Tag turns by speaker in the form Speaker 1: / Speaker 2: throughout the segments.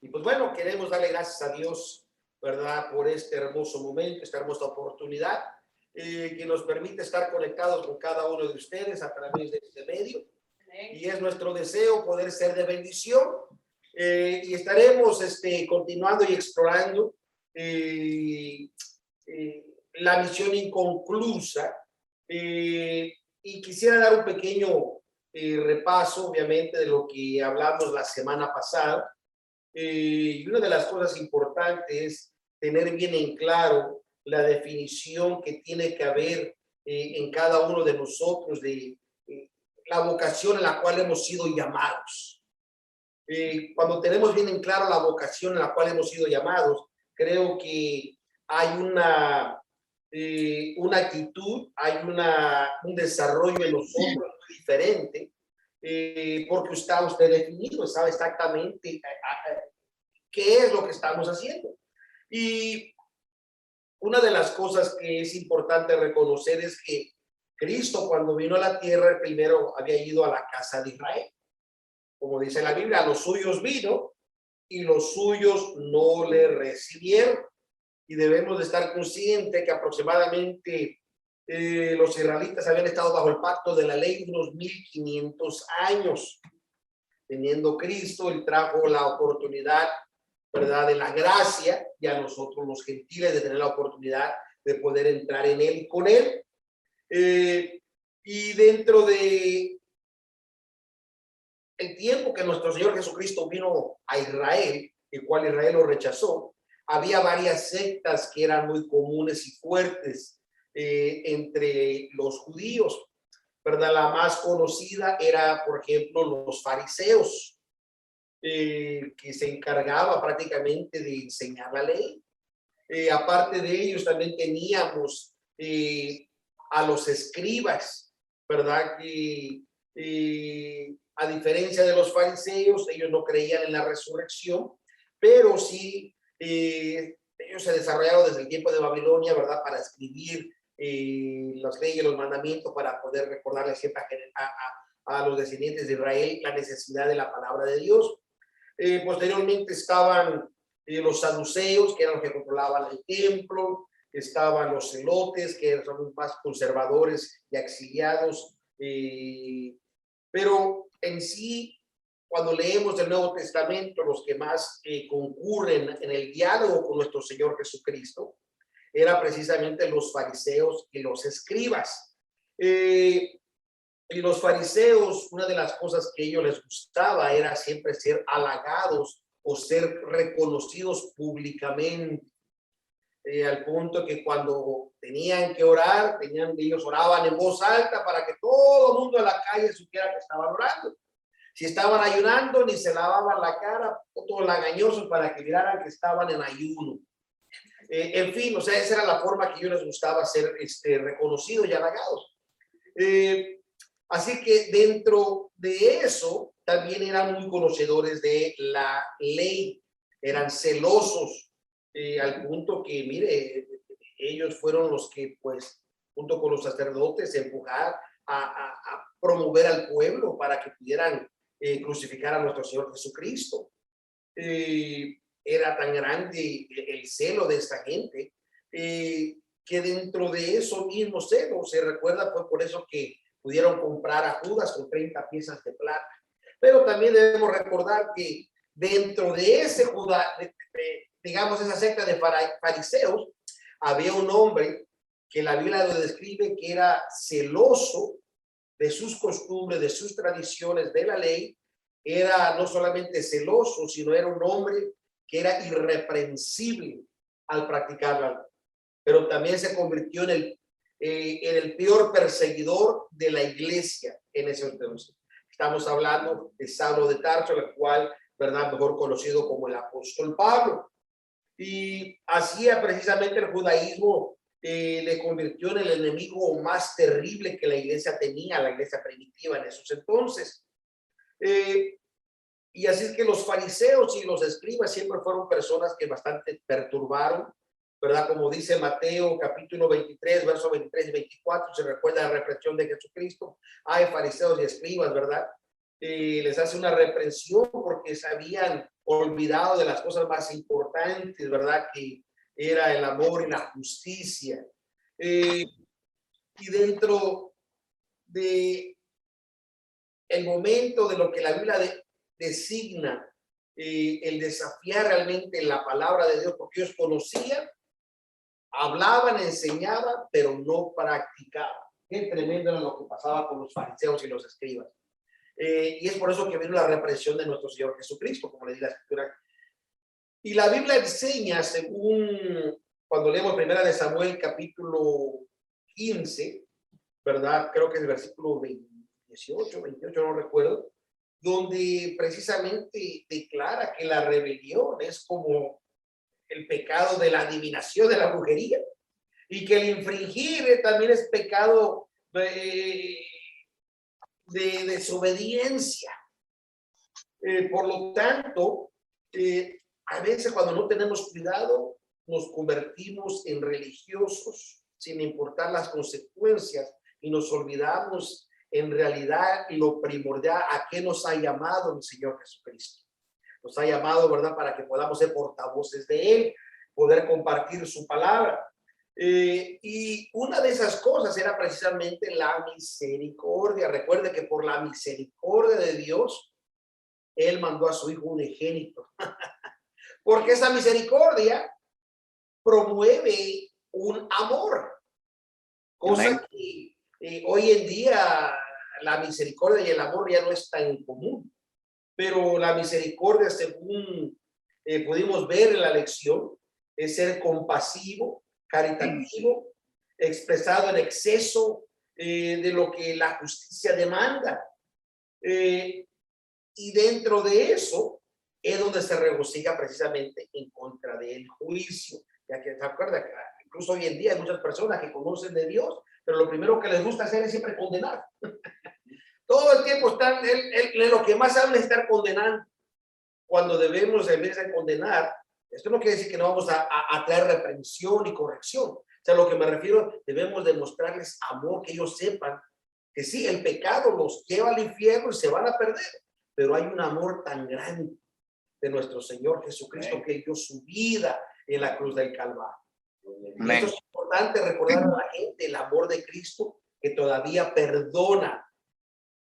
Speaker 1: Y pues bueno, queremos darle gracias a Dios, ¿verdad? Por este hermoso momento, esta hermosa oportunidad que nos permite estar conectados con cada uno de ustedes a través de este medio. Y es nuestro deseo poder ser de bendición. Y estaremos continuando y explorando la misión inconclusa. Y quisiera dar un pequeño repaso, obviamente, de lo que hablamos la semana pasada. Y una de las cosas importantes es tener bien en claro la definición que tiene que haber en cada uno de nosotros de la vocación a la cual hemos sido llamados. Cuando tenemos bien en claro la vocación a la cual hemos sido llamados, creo que hay una actitud, hay un desarrollo en nosotros muy diferente, porque está usted definido, sabe exactamente qué es lo que estamos haciendo. Y una de las cosas que es importante reconocer es que Cristo, cuando vino a la tierra, primero había ido a la casa de Israel. Como dice la Biblia, a los suyos vino y los suyos no le recibieron. Y debemos de estar conscientes que aproximadamente los israelitas habían estado bajo el pacto de la ley unos 1500 años. Teniendo Cristo, él trajo la oportunidad, ¿verdad?, de la gracia, y a nosotros los gentiles de tener la oportunidad de poder entrar en él y con él. Y dentro de el tiempo que nuestro Señor Jesucristo vino a Israel, el cual Israel lo rechazó, había varias sectas que eran muy comunes y fuertes entre los judíos, ¿verdad? La más conocida era, por ejemplo, los fariseos, que se encargaba prácticamente de enseñar la ley. Aparte de ellos, también teníamos a los escribas, ¿verdad? Que a diferencia de los fariseos, ellos no creían en la resurrección, pero sí ellos se desarrollaron desde el tiempo de Babilonia, ¿verdad? Para escribir las leyes, los mandamientos, para poder recordarles siempre a los descendientes de Israel la necesidad de la palabra de Dios. Posteriormente estaban los saduceos, que eran los que controlaban el templo, estaban los celotes, que son más conservadores y exiliados, pero en sí, cuando leemos el Nuevo Testamento, los que más concurren en el diálogo con nuestro Señor Jesucristo, eran precisamente los fariseos y los escribas. Y los fariseos, una de las cosas que a ellos les gustaba era siempre ser halagados o ser reconocidos públicamente, al punto que cuando tenían que orar, ellos oraban en voz alta para que todo el mundo en la calle supiera que estaban orando. Si estaban ayunando, ni se lavaban la cara, todos lagañosos para que miraran que estaban en ayuno. En fin, o sea, esa era la forma que a ellos les gustaba ser reconocidos y halagados. Así que dentro de eso también eran muy conocedores de la ley, eran celosos, al punto que, mire, ellos fueron los que, pues, junto con los sacerdotes, empujar a promover al pueblo para que pudieran crucificar a nuestro Señor Jesucristo. Era tan grande el celo de esta gente que dentro de eso mismo celo, se recuerda, pues, por eso que pudieron comprar a Judas con 30 piezas de plata. Pero también debemos recordar que dentro de ese Judas, digamos, esa secta de fariseos, había un hombre que la Biblia lo describe que era celoso de sus costumbres, de sus tradiciones, de la ley. Era no solamente celoso, sino era un hombre que era irreprensible al practicarla. Pero también se convirtió en el peor perseguidor de la iglesia en ese entonces. Estamos hablando de Saulo de Tarso, el cual, ¿verdad?, mejor conocido como el apóstol Pablo. Y hacía precisamente el judaísmo, le convirtió en el enemigo más terrible que la iglesia tenía, la iglesia primitiva en esos entonces. Y así es que los fariseos y los escribas siempre fueron personas que bastante perturbaron, ¿verdad? Como dice Mateo capítulo 23, versos 23 y 24, se recuerda la represión de Jesucristo. Hay fariseos y escribas, ¿verdad?, les hace una reprensión porque se habían olvidado de las cosas más importantes, ¿verdad? Que era el amor y la justicia. Y dentro de el momento de lo que la Biblia designa, el desafiar realmente la palabra de Dios, porque ellos conocían, hablaban, enseñaban, pero no practicaban. Qué tremendo era lo que pasaba con los fariseos y los escribas. Y es por eso que vino la represión de nuestro Señor Jesucristo, como le dice la Escritura. Y la Biblia enseña, según cuando leemos primera de Samuel, capítulo 15, ¿verdad? Creo que es el versículo 18, 28, no recuerdo, donde precisamente declara que la rebelión es como el pecado de la adivinación, de la brujería, y que el infringir también es pecado de desobediencia. Por lo tanto, a veces cuando no tenemos cuidado, nos convertimos en religiosos sin importar las consecuencias y nos olvidamos en realidad lo primordial a qué nos ha llamado el Señor Jesucristo. Nos ha llamado, ¿verdad?, para que podamos ser portavoces de Él, poder compartir su palabra. Y una de esas cosas era precisamente la misericordia. Recuerde que por la misericordia de Dios, Él mandó a su Hijo unigénito. Porque esa misericordia promueve un amor. Cosa que hoy en día la misericordia y el amor ya no es tan común. Pero la misericordia, según pudimos ver en la lección, es ser compasivo, caritativo, expresado en exceso de lo que la justicia demanda. Y dentro de eso es donde se regocija precisamente en contra del juicio. Ya que se acuerda que incluso hoy en día hay muchas personas que conocen de Dios, pero lo primero que les gusta hacer es siempre condenar. Todo el tiempo están, lo que más hablan es estar condenando, cuando debemos, en vez de condenar, esto no quiere decir que no vamos a traer reprensión y corrección. O sea, lo que me refiero, debemos demostrarles amor, que ellos sepan que sí, el pecado los lleva al infierno y se van a perder, pero hay un amor tan grande de nuestro Señor Jesucristo que dio su vida en la cruz del Calvario. Y esto es importante recordar a la gente, el amor de Cristo que todavía perdona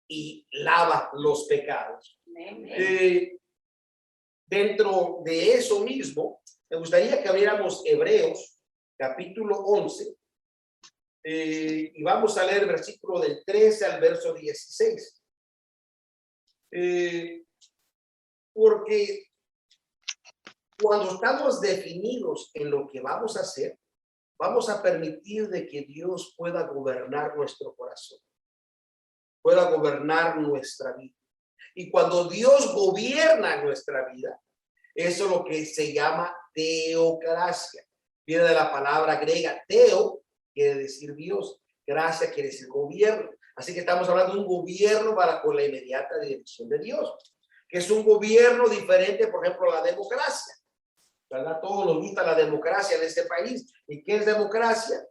Speaker 1: y lava los pecados. Dentro de eso mismo, me gustaría que abriéramos Hebreos, capítulo 11, y vamos a leer el versículo del 13 al verso 16. Porque cuando estamos definidos en lo que vamos a hacer, vamos a permitir de que Dios pueda gobernar nuestro corazón, pueda gobernar nuestra vida. Y cuando Dios gobierna nuestra vida, eso es lo que se llama teocracia. Viene de la palabra griega teo, quiere decir Dios, gracia quiere decir gobierno. Así que estamos hablando de un gobierno con la inmediata dirección de Dios, que es un gobierno diferente, por ejemplo, a la democracia. ¿Verdad? Todos nos gusta la democracia en este país. ¿Y qué es democracia?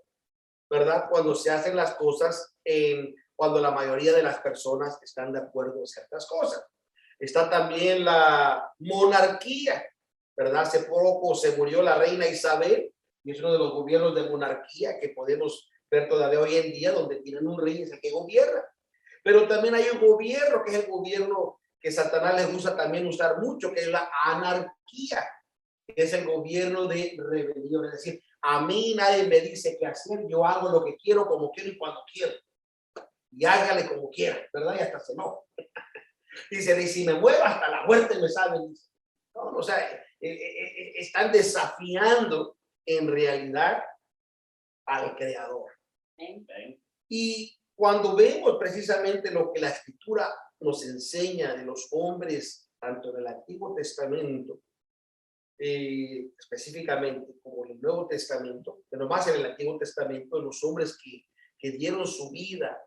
Speaker 1: ¿Verdad? Cuando se hacen las cosas cuando la mayoría de las personas están de acuerdo en ciertas cosas. Está también la monarquía, ¿verdad? Hace poco se murió la reina Isabel y es uno de los gobiernos de monarquía que podemos ver todavía hoy en día, donde tienen un rey, es el que gobierna. Pero también hay un gobierno que es el gobierno que Satanás les gusta también usar mucho, que es la anarquía, que es el gobierno de rebelión. Es decir, a mí nadie me dice qué hacer, yo hago lo que quiero, como quiero y cuando quiero. Y hágale como quiera, ¿verdad? Y hasta se enoja. Dice, y si me muevo hasta la muerte me sabe. No, o sea, están desafiando en realidad al Creador. Y cuando vemos precisamente lo que la Escritura nos enseña de los hombres, tanto del Antiguo Testamento, específicamente como en el Nuevo Testamento, pero más en el Antiguo Testamento, de los hombres que dieron su vida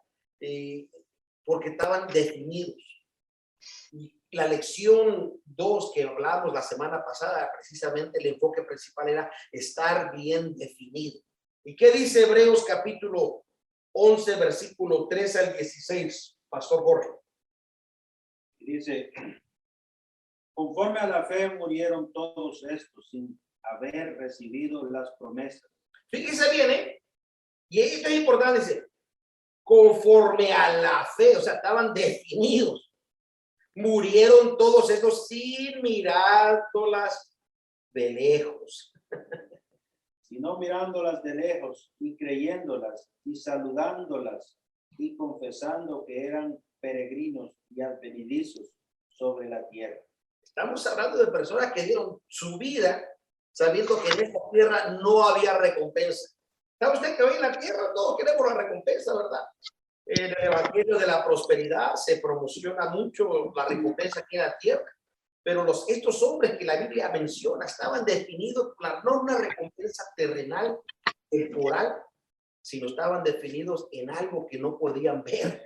Speaker 1: porque estaban definidos. Y la lección 2 que hablamos la semana pasada, precisamente el enfoque principal era estar bien definido. ¿Y qué dice Hebreos capítulo 11, versículo 13 al 16, Pastor Jorge?
Speaker 2: Dice, conforme a la fe murieron todos estos sin haber recibido las promesas.
Speaker 1: Fíjense bien, ¿eh? Y esto es importante, dice, conforme a la fe, o sea, estaban definidos. Murieron todos estos sin mirándolas de lejos.
Speaker 2: Sino mirándolas de lejos y creyéndolas y saludándolas y confesando que eran peregrinos y advenedizos sobre la tierra.
Speaker 1: Estamos hablando de personas que dieron su vida sabiendo que en esta tierra no había recompensa. ¿Sabe usted que hoy en la tierra todos queremos la recompensa, verdad? En el evangelio de la prosperidad se promociona mucho la recompensa aquí en la tierra, pero estos hombres que la Biblia menciona estaban definidos no una recompensa terrenal, temporal, sino estaban definidos en algo que no podían ver.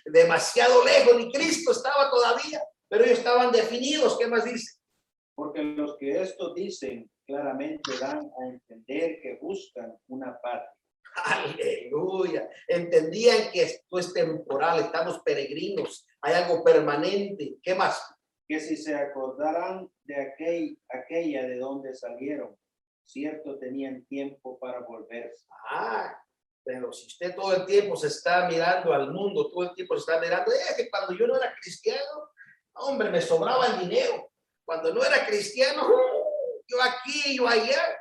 Speaker 1: Demasiado lejos, ni Cristo estaba todavía, pero ellos estaban definidos. ¿Qué más dice?
Speaker 2: Porque los que esto dicen claramente dan a entender que buscan una patria.
Speaker 1: Aleluya. Entendían que esto es temporal, estamos peregrinos, hay algo permanente. ¿Qué más?
Speaker 2: Que si se acordaran de aquella de donde salieron, cierto tenían tiempo para volverse.
Speaker 1: Pero si usted todo el tiempo se está mirando al mundo, todo el tiempo se está mirando, que cuando yo no era cristiano, hombre, me sobraba el dinero. Cuando no era cristiano, yo aquí, yo allá.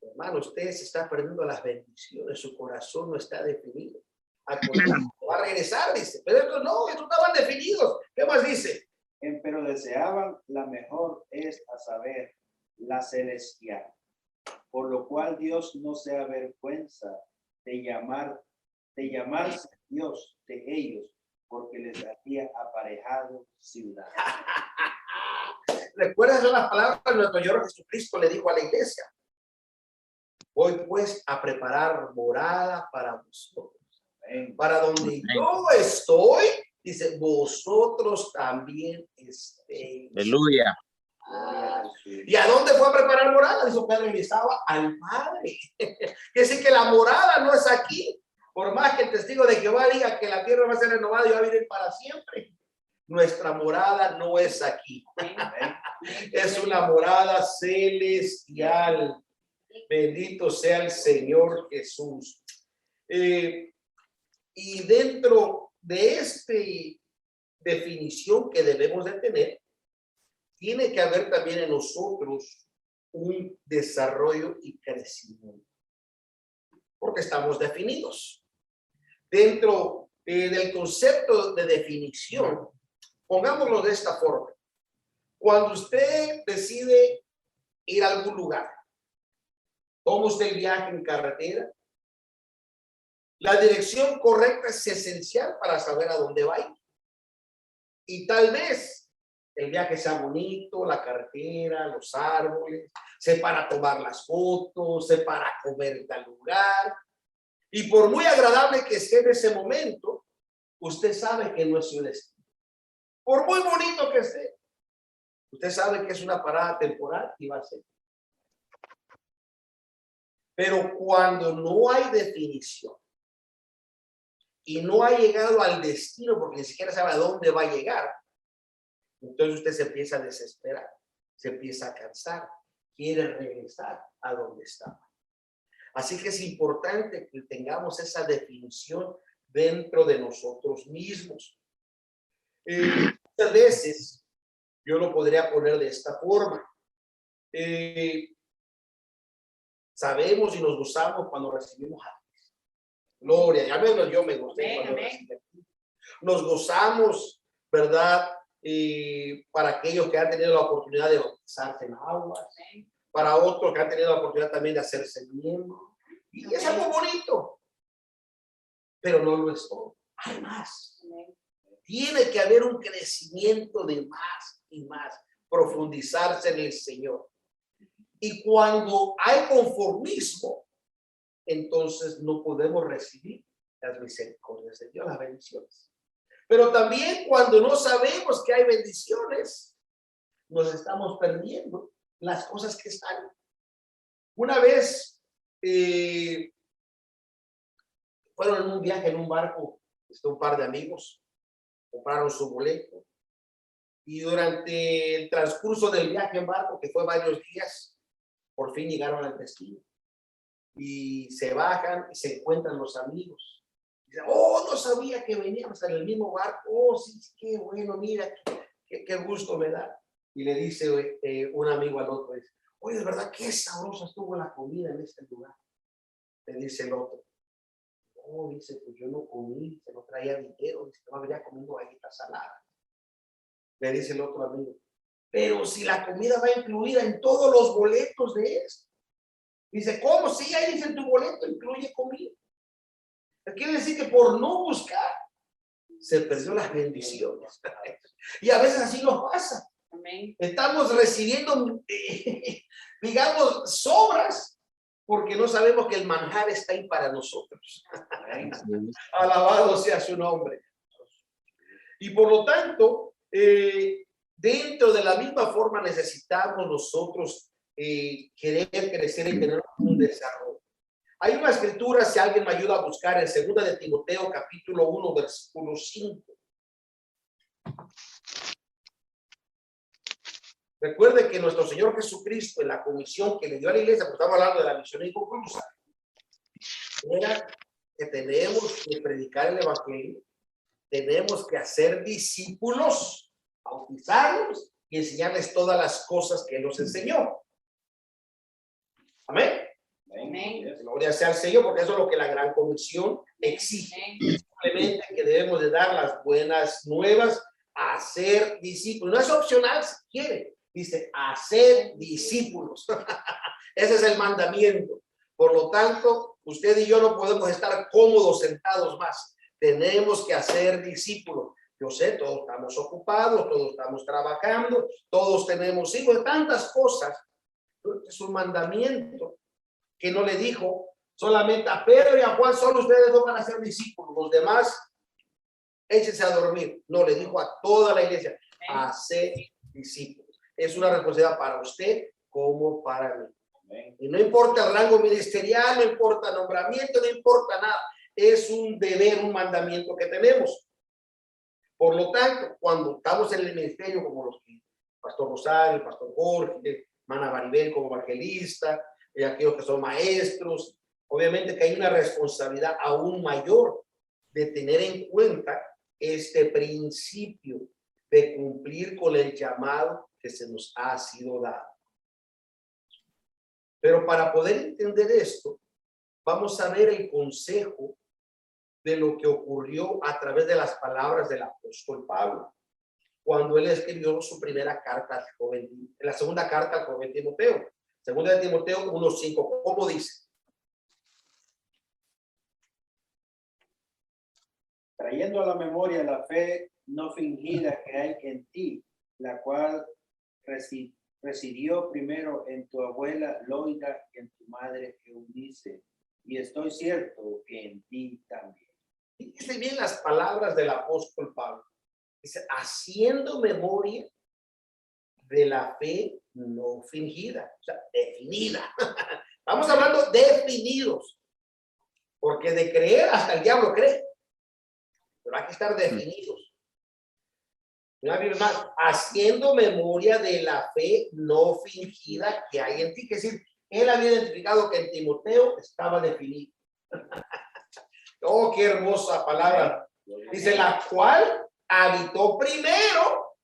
Speaker 1: Hermano, usted se está perdiendo las bendiciones, su corazón no está definido. Va a regresar, dice. Pero estos no, estos estaban definidos. ¿Qué más dice?
Speaker 2: Pero deseaban la mejor, es a saber, la celestial. Por lo cual Dios no se avergüenza de llamarse Dios de ellos, porque les había aparejado ciudad.
Speaker 1: ¿Recuerdas las palabras que nuestro Señor Jesucristo le dijo a la iglesia? Voy pues a preparar morada para vosotros. Para donde yo estoy, dice, vosotros también estéis.
Speaker 3: Aleluya.
Speaker 1: ¿Y a dónde fue a preparar morada? Dijo Pedro, y estaba al Padre. Quiere decir que la morada no es aquí. Por más que el testigo de Jehová diga que la tierra va a ser renovada y va a vivir para siempre. Nuestra morada no es aquí. Es una morada celestial. Bendito sea el Señor Jesús. Y dentro de esta definición que debemos de tener, tiene que haber también en nosotros un desarrollo y crecimiento. Porque estamos definidos. Dentro del concepto de definición, pongámoslo de esta forma. Cuando usted decide ir a algún lugar, toma usted el viaje en carretera, la dirección correcta es esencial para saber a dónde va a ir. Y tal vez el viaje sea bonito, la carretera, los árboles, sé para tomar las fotos, sé para comer en tal lugar. Y por muy agradable que esté en ese momento, usted sabe que no es su destino. Por muy bonito que esté, usted sabe que es una parada temporal y va a ser. Pero cuando no hay definición y no ha llegado al destino porque ni siquiera sabe a dónde va a llegar, entonces usted se empieza a desesperar, se empieza a cansar, quiere regresar a donde estaba. Así que es importante que tengamos esa definición dentro de nosotros mismos. Muchas veces yo lo podría poner de esta forma. Sabemos y nos gozamos cuando recibimos a Dios. Gloria, ya menos yo me gocé cuando recibí a Dios. Nos gozamos, ¿verdad? Para aquellos que han tenido la oportunidad de bautizarse en aguas, para otros que han tenido la oportunidad también de hacerse miembro. Y es algo bonito, pero no lo es todo. Hay más. Tiene que haber un crecimiento de más y más, profundizarse en el Señor. Y cuando hay conformismo, entonces no podemos recibir las misericordias de Dios, las bendiciones. Pero también cuando no sabemos que hay bendiciones, nos estamos perdiendo las cosas que están. Una vez fueron en un viaje en un barco, un par de amigos, compraron su boleto y durante el transcurso del viaje en barco, que fue varios días, por fin llegaron al destino y se bajan y se encuentran los amigos. Dicen, oh, no sabía que veníamos en el mismo barco. Oh, sí, qué bueno, mira, qué gusto me da. Y le dice un amigo al otro, dice, oye, de verdad, qué sabrosa estuvo la comida en este lugar. Le dice el otro, no, dice, pues yo no comí, se no traía dinero, dice, no habría comido galletas saladas. Le dice el otro amigo, pero si la comida va incluida en todos los boletos de esto. Dice, ¿cómo? Sí, ahí dice, tu boleto incluye comida. Quiere decir que por no buscar, se perdió las bendiciones. Y a veces así nos pasa.
Speaker 3: Amén.
Speaker 1: Estamos recibiendo, digamos, sobras, porque no sabemos que el manjar está ahí para nosotros. Alabado sea su nombre. Y por lo tanto, dentro de la misma forma necesitamos nosotros querer crecer y tener un desarrollo. Hay una escritura, si alguien me ayuda a buscar, en 2 de Timoteo, capítulo 1, versículo 5. Recuerde que nuestro Señor Jesucristo, en la comisión que le dio a la iglesia, pues estamos hablando de la misión inconclusa, era que tenemos que predicar el evangelio, tenemos que hacer discípulos, bautizarlos y enseñarles todas las cosas que Él nos enseñó. Amén.
Speaker 3: Amén.
Speaker 1: Gloria sea al Señor, porque eso es lo que la gran comisión exige. Simplemente que debemos de dar las buenas nuevas, a hacer discípulos. No es opcional si quiere. Dice, hacer discípulos. Ese es el mandamiento. Por lo tanto, usted y yo no podemos estar cómodos sentados más. Tenemos que hacer discípulos. Yo sé, todos estamos ocupados, todos estamos trabajando, todos tenemos hijos, tantas cosas. Es un mandamiento que no le dijo solamente a Pedro y a Juan, solo ustedes no van a ser discípulos, los demás échense a dormir. No, le dijo a toda la iglesia, a ser discípulos. Es una responsabilidad para usted como para mí. Y no importa el rango ministerial, no importa el nombramiento, no importa nada. Es un deber, un mandamiento que tenemos. Por lo tanto, cuando estamos en el ministerio, como los que Pastor Rosario, Pastor Jorge, Mana Maribel como evangelista, y aquellos que son maestros, obviamente que hay una responsabilidad aún mayor de tener en cuenta este principio de cumplir con el llamado que se nos ha sido dado. Pero para poder entender esto, vamos a ver el consejo de lo que ocurrió a través de las palabras del apóstol Pablo, cuando él escribió su primera carta al joven, la segunda carta al joven Timoteo. 2 de Timoteo 1:5, ¿cómo dice?
Speaker 2: Trayendo a la memoria la fe no fingida que hay en ti, la cual residió primero en tu abuela Loida y en tu madre Eunice, y estoy cierto que en ti también.
Speaker 1: Fíjense bien las palabras del apóstol Pablo. Dice, haciendo memoria de la fe no fingida, o sea, definida. Estamos hablando definidos, porque de creer hasta el diablo cree, pero hay que estar definidos. Una vez más, haciendo memoria de la fe no fingida que hay en ti, que es decir, él había identificado que en Timoteo estaba definido. Oh, qué hermosa palabra. Dice, la cual habitó primero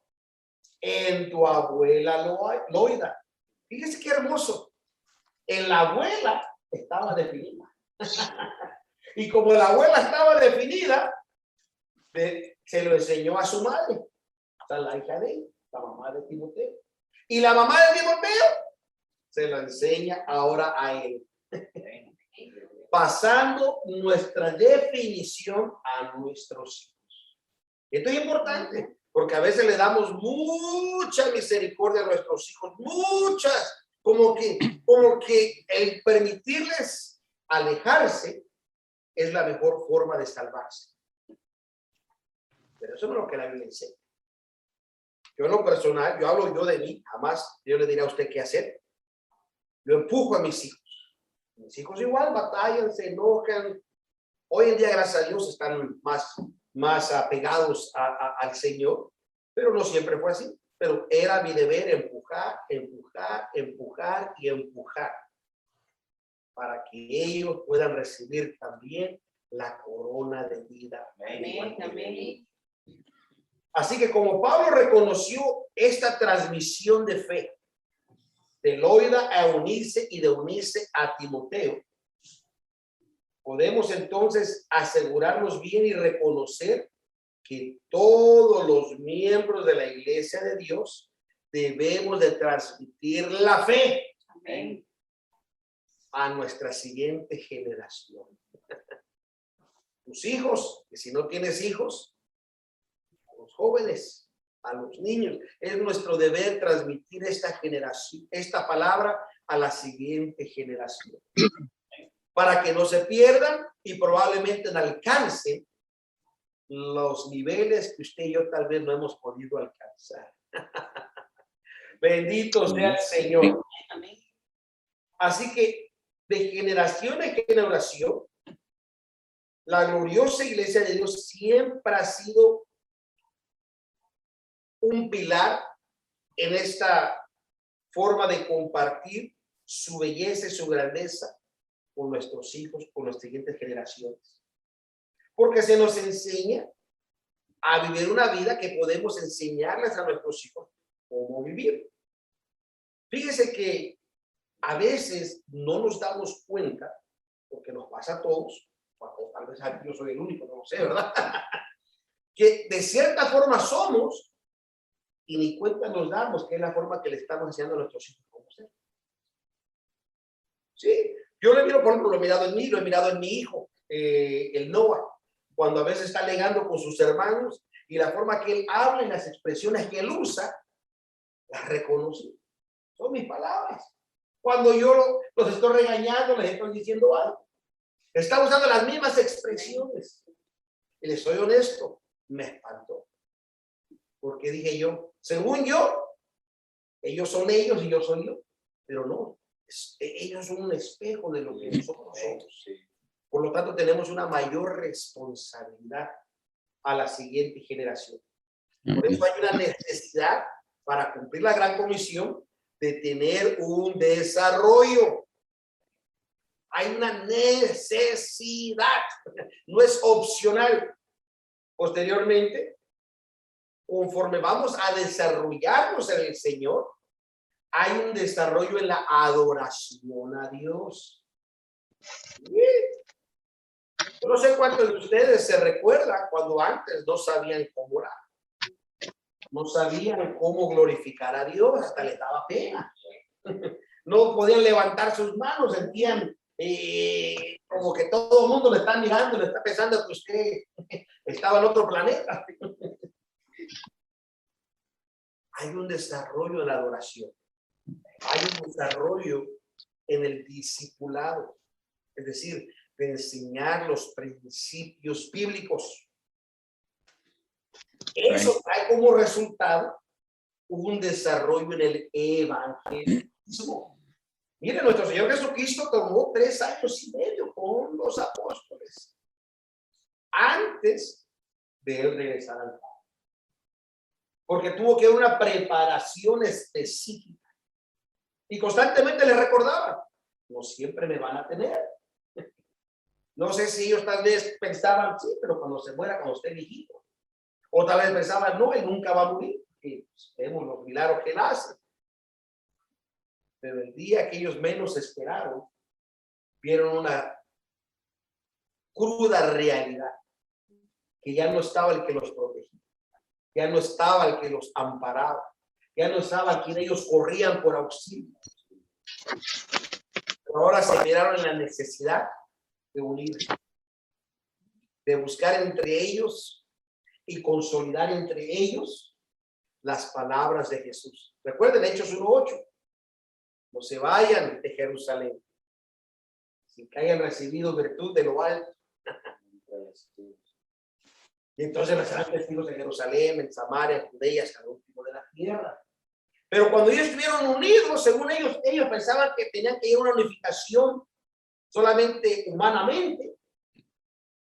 Speaker 1: en tu abuela Loida. Fíjese qué hermoso. En la abuela estaba definida. Y como la abuela estaba definida, se lo enseñó a su madre. O sea, la hija de él, la mamá de Timoteo. Y la mamá de Timoteo se lo enseña ahora a él. Pasando nuestra definición a nuestros hijos. Esto es importante, porque a veces le damos mucha misericordia a nuestros hijos, muchas, como que el permitirles alejarse es la mejor forma de salvarse. Pero eso no es lo que la Biblia dice. Yo en lo personal, yo hablo yo de mí, jamás yo le diré a usted qué hacer. Yo empujo a mis hijos. Mis hijos igual batallan, se enojan. Hoy en día, gracias a Dios, están más más apegados al Señor, pero no siempre fue así. Pero era mi deber empujar, empujar, empujar y empujar para que ellos puedan recibir también la corona de vida.
Speaker 3: Amén, amén.
Speaker 1: Así que como Pablo reconoció esta transmisión de fe de Loida a unirse y de unirse a Timoteo, podemos entonces asegurarnos bien y reconocer que todos los miembros de la iglesia de Dios debemos de transmitir la fe
Speaker 3: Amén.
Speaker 1: a nuestra siguiente generación. Tus hijos, que si no tienes hijos, a los jóvenes, a los niños, es nuestro deber transmitir esta generación, esta palabra a la siguiente generación, para que no se pierdan y probablemente alcancen los niveles que usted y yo tal vez no hemos podido alcanzar. Bendito sea el Señor.
Speaker 3: Amén.
Speaker 1: Así que de generación en generación, la gloriosa iglesia de Dios siempre ha sido un pilar en esta forma de compartir su belleza y su grandeza con nuestros hijos, con las siguientes generaciones. Porque se nos enseña a vivir una vida que podemos enseñarles a nuestros hijos cómo vivir. Fíjese que a veces no nos damos cuenta, porque nos pasa a todos, o tal vez yo soy el único, no lo sé, ¿verdad? Que de cierta forma somos y ni cuenta nos damos que es la forma que le estamos enseñando a nuestros hijos cómo ser. Sí, yo le miro, por ejemplo, lo he mirado en mí, lo he mirado en mi hijo, el Noah, cuando a veces está alegando con sus hermanos y la forma que él habla y las expresiones que él usa, las reconoce. Son mis palabras. Cuando yo los estoy regañando, les estoy diciendo algo. Está usando las mismas expresiones. Y les soy honesto, me espantó. Porque dije yo, según yo, ellos son ellos y yo soy yo. Pero no, ellos son un espejo de lo que nosotros somos. Por lo tanto, tenemos una mayor responsabilidad a la siguiente generación. Por eso hay una necesidad para cumplir la gran comisión de tener un desarrollo. Hay una necesidad, no es opcional. Posteriormente, conforme vamos a desarrollarnos en el Señor, hay un desarrollo en la adoración a Dios. Yo no sé cuántos de ustedes se recuerdan cuando antes no sabían cómo orar. No sabían cómo glorificar a Dios, hasta les daba pena. No podían levantar sus manos, sentían como que todo el mundo le está mirando, le está pensando que usted estaba en otro planeta. Hay un desarrollo en la adoración. Hay un desarrollo en el discipulado. Es decir, de enseñar los principios bíblicos. Eso trae como resultado un desarrollo en el evangelismo. Mire, nuestro Señor Jesucristo tomó 3 años y medio con los apóstoles antes de él regresar al Padre. Porque tuvo que haber una preparación específica. Y constantemente les recordaba, no siempre me van a tener. No sé si ellos tal vez pensaban, sí, pero cuando se muera, cuando esté viejito. O tal vez pensaban, no, él nunca va a morir. Y vemos los milagros que él hace. Pero el día que ellos menos esperaron, vieron una cruda realidad. Que ya no estaba el que los protegía. Ya no estaba el que los amparaba. Ya no estaba quien ellos corrían por auxilio. Pero ahora se miraron en la necesidad de unirse. De buscar entre ellos y consolidar entre ellos las palabras de Jesús. Recuerden Hechos 1:8. No se vayan de Jerusalén sin que hayan recibido virtud de lo alto. Y entonces serán testigos en Jerusalén, en Samaria, en Judea, hasta el último de la tierra. Pero cuando ellos estuvieron unidos, según ellos pensaban que tenían que ir a una unificación solamente humanamente.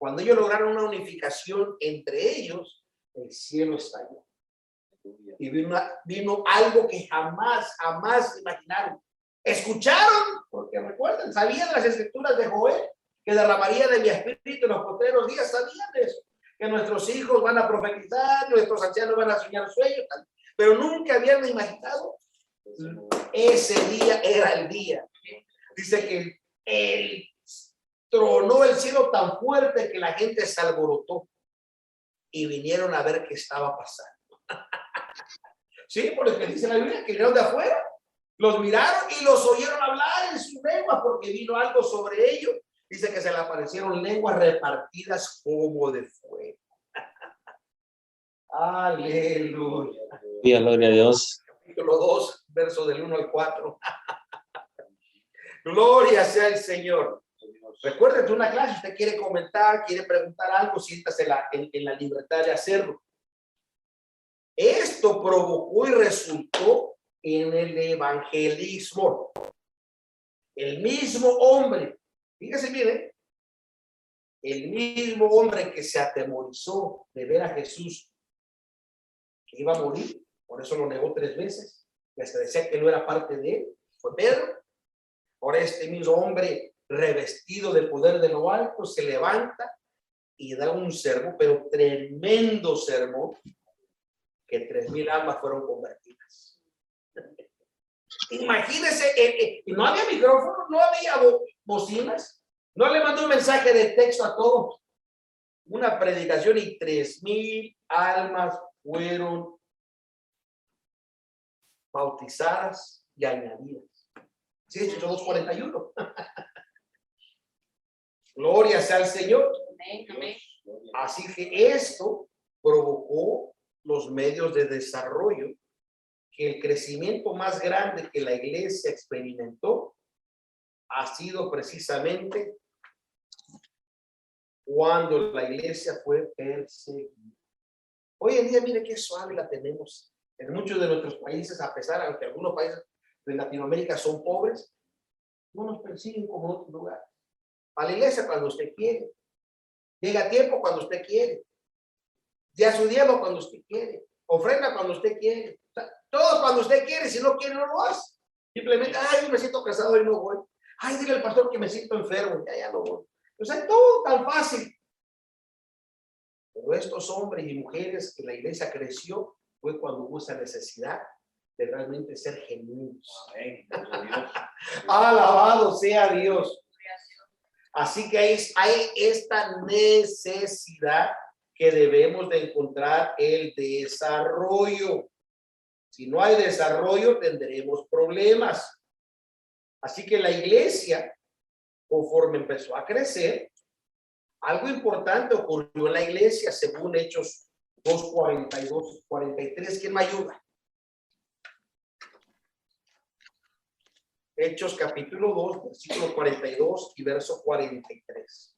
Speaker 1: Cuando ellos lograron una unificación entre ellos, el cielo estalló. Y vino algo que jamás imaginaron. Escucharon, porque recuerden, sabían las escrituras de Joel, que derramaría de mi espíritu en los postreros días, sabían de eso, que nuestros hijos van a profetizar, nuestros ancianos van a soñar sueños, pero nunca habían imaginado. Ese día era el día. Dice que tronó el cielo tan fuerte que la gente se alborotó y vinieron a ver qué estaba pasando. Sí, porque dice la Biblia que vinieron de afuera, los miraron y los oyeron hablar en su lengua porque vino algo sobre ellos. Dice que se le aparecieron lenguas repartidas como de fuego. Aleluya.
Speaker 4: Gloria a Dios.
Speaker 1: Capítulo 2, verso del 1 al 4. Gloria sea el Señor. Recuerden que una clase, usted quiere comentar, quiere preguntar algo, siéntase en la libertad de hacerlo. Esto provocó y resultó en el evangelismo. El mismo hombre, fíjese bien, el mismo hombre que se atemorizó de ver a Jesús que iba a morir, por eso lo negó 3 veces, y hasta decía que no era parte de él, fue Pedro. Ahora este mismo hombre revestido de poder de lo alto se levanta y da un sermón, pero tremendo sermón, que 3,000 almas fueron convertidas. Imagínense, no había micrófono, no había bocinas, no le mandó un mensaje de texto a todos. Una predicación y 3,000 almas fueron bautizadas y añadidas. Sí, Hechos 2:41. Gloria sea al Señor.
Speaker 3: Amén.
Speaker 1: Así que esto provocó los medios de desarrollo, que el crecimiento más grande que la iglesia experimentó ha sido precisamente cuando la iglesia fue perseguida. Hoy en día, mire qué suave la tenemos. En muchos de nuestros países, a pesar de que algunos países de Latinoamérica son pobres, no nos persiguen como en otros lugares. A la iglesia cuando usted quiere. Llega a tiempo cuando usted quiere. Ya su diezmo cuando usted quiere. Ofrenda cuando usted quiere. O sea, todo cuando usted quiere. Si no quiere, no lo hace. Simplemente, ay, me siento cansado y no voy. Ay, dile al pastor que me siento enfermo. Ya no voy. O sea, todo tan fácil. Pero estos hombres y mujeres que la iglesia creció fue cuando hubo esa necesidad de realmente ser genuinos.
Speaker 2: Amén.
Speaker 1: Alabado sea Dios. Así que hay esta necesidad que debemos de encontrar el desarrollo. Si no hay desarrollo, tendremos problemas. Así que la iglesia, conforme empezó a crecer, algo importante ocurrió en la iglesia, según Hechos 2:42, 43. ¿Quién me ayuda? Hechos capítulo 2, versículo 42 y verso 43.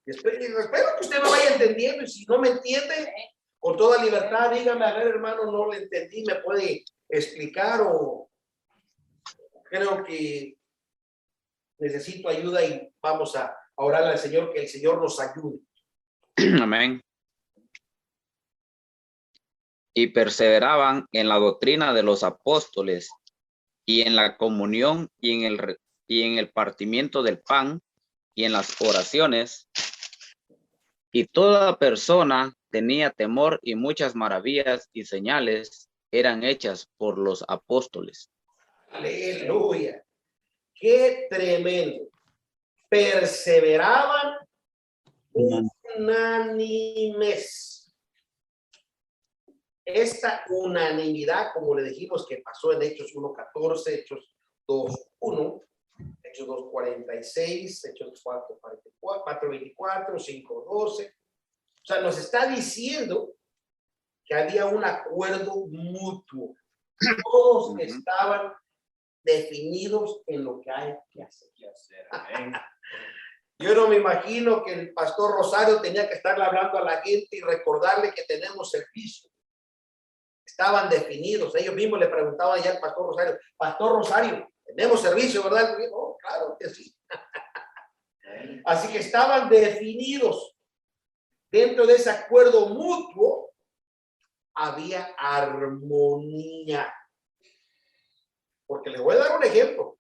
Speaker 1: Y espero que usted me vaya entendiendo, y si no me entiende, con toda libertad, dígame, a ver, hermano, no le entendí, me puede explicar, o creo que necesito ayuda y vamos a orar al Señor, que el Señor nos ayude.
Speaker 4: Amén. Y perseveraban en la doctrina de los apóstoles y en la comunión y en el partimiento del pan y en las oraciones. Y toda persona tenía temor, y muchas maravillas y señales eran hechas por los apóstoles.
Speaker 1: Aleluya. Qué tremendo. Perseveraban unánimes. Esta unanimidad, como le dijimos, que pasó en Hechos 1:14, Hechos 2:1, Hechos 2:46, Hechos 4:24, 5:12. O sea, nos está diciendo que había un acuerdo mutuo. Todos estaban definidos en lo que hay que hacer.
Speaker 2: Amén.
Speaker 1: Yo no me imagino que el pastor Rosario tenía que estarle hablando a la gente y recordarle que tenemos servicio. Estaban definidos. Ellos mismos le preguntaban ya al pastor Rosario, tenemos servicio, ¿verdad? Oh, claro que sí. Así que estaban definidos. dentro de ese acuerdo mutuo había armonía. Porque les voy a dar un ejemplo.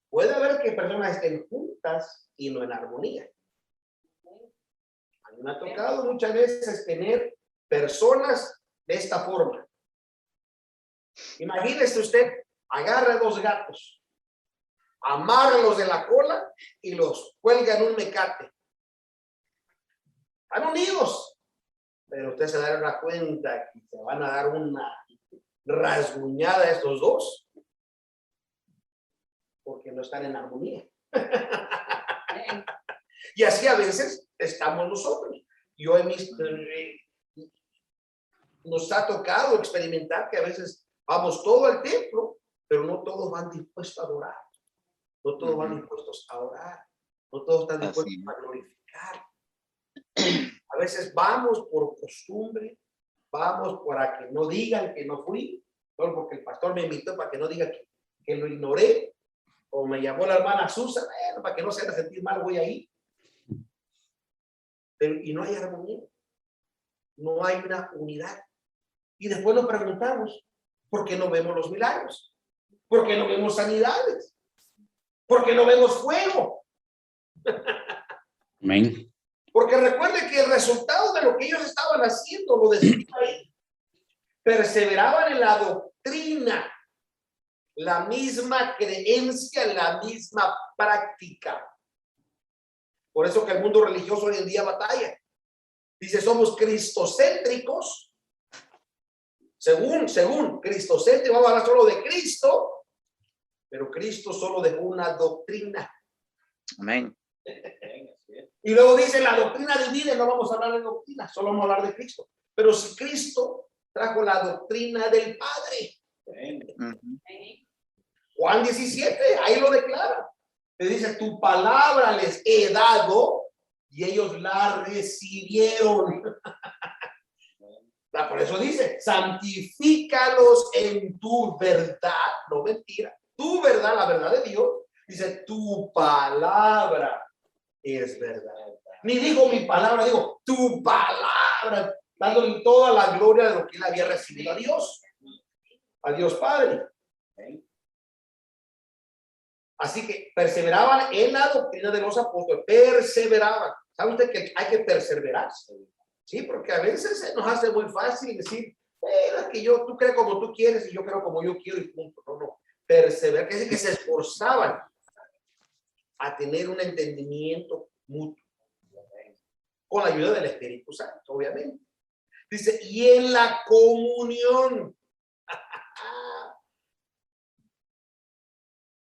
Speaker 1: Puede haber que personas estén juntas y no en armonía. A mí me ha tocado muchas veces tener personas de esta forma. Imagínese usted, agarra 2 gatos, amárralos de la cola y los cuelga en un mecate. Están unidos, pero usted se dará cuenta que se van a dar una rasguñada a estos 2 porque no están en armonía. Y así a veces estamos nosotros. Yo en mis, nos ha tocado experimentar que a veces vamos todo al templo, pero no todos van dispuestos a adorar. No todos van dispuestos a orar. No todos están dispuestos a glorificar. A veces vamos por costumbre, vamos para que no digan que no fui, solo porque el pastor me invitó para que no diga que lo ignoré, o me llamó la hermana Susan, bueno, para que no se haga sentir mal, voy ahí. Pero, y no hay armonía, no hay una unidad. Y después nos preguntamos, ¿por qué no vemos los milagros? ¿Por qué no vemos sanidades? ¿Por qué no vemos fuego?
Speaker 5: Amén.
Speaker 1: Porque recuerde que el resultado de lo que ellos estaban haciendo, lo decía ahí, perseveraban en la doctrina, la misma creencia, la misma práctica. Por eso que el mundo religioso hoy en día batalla. Dice, somos cristocéntricos. Según cristocéntricos, vamos a hablar solo de Cristo, pero Cristo solo dejó una doctrina.
Speaker 4: Amén.
Speaker 1: Y luego dice, la doctrina divide, no vamos a hablar de doctrina, solo vamos a hablar de Cristo. Pero si Cristo trajo la doctrina del Padre. Juan 17, ahí lo declara. Le dice, tu palabra les he dado y ellos la recibieron. Por eso dice, santifícalos en tu verdad, no mentira. Tu verdad, la verdad de Dios, dice, tu palabra es verdad. Ni dijo mi palabra, digo, tu palabra, dándole toda la gloria de lo que él había recibido a Dios Padre. Así que perseveraban en la doctrina de los apóstoles, perseveraban. ¿Sabe usted que hay que perseverar? Sí, porque a veces se nos hace muy fácil decir, es que tú crees como tú quieres y yo creo como yo quiero y punto. No. Perseverar, que es que se esforzaban a tener un entendimiento mutuo. Con la ayuda del Espíritu Santo, obviamente. Dice, y en la comunión.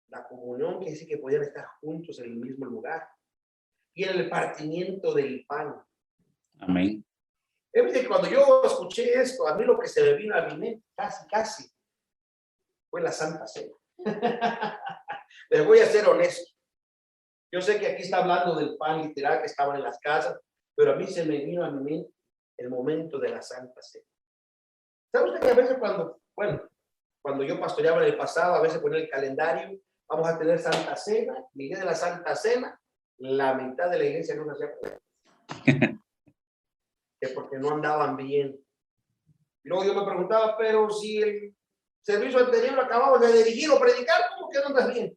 Speaker 1: La comunión que dice que podían estar juntos en el mismo lugar. Y en el partimiento del pan.
Speaker 5: Amén.
Speaker 1: Es que cuando yo escuché esto, a mí lo que se me vino a mi mente, casi, fue la Santa Cena. Les voy a ser honesto. Yo sé que aquí está hablando del pan literal que estaban en las casas, pero a mí se me vino a mi mente el momento de la Santa Cena. ¿Sabe usted que a veces cuando yo pastoreaba en el pasado, a veces ponía el calendario, vamos a tener Santa Cena, y el día de la Santa Cena, la mitad de la iglesia no se hacía que porque no andaban bien. Y luego yo me preguntaba, pero si el servicio anterior acababa de dirigir o predicar, ¿cómo que no andas bien?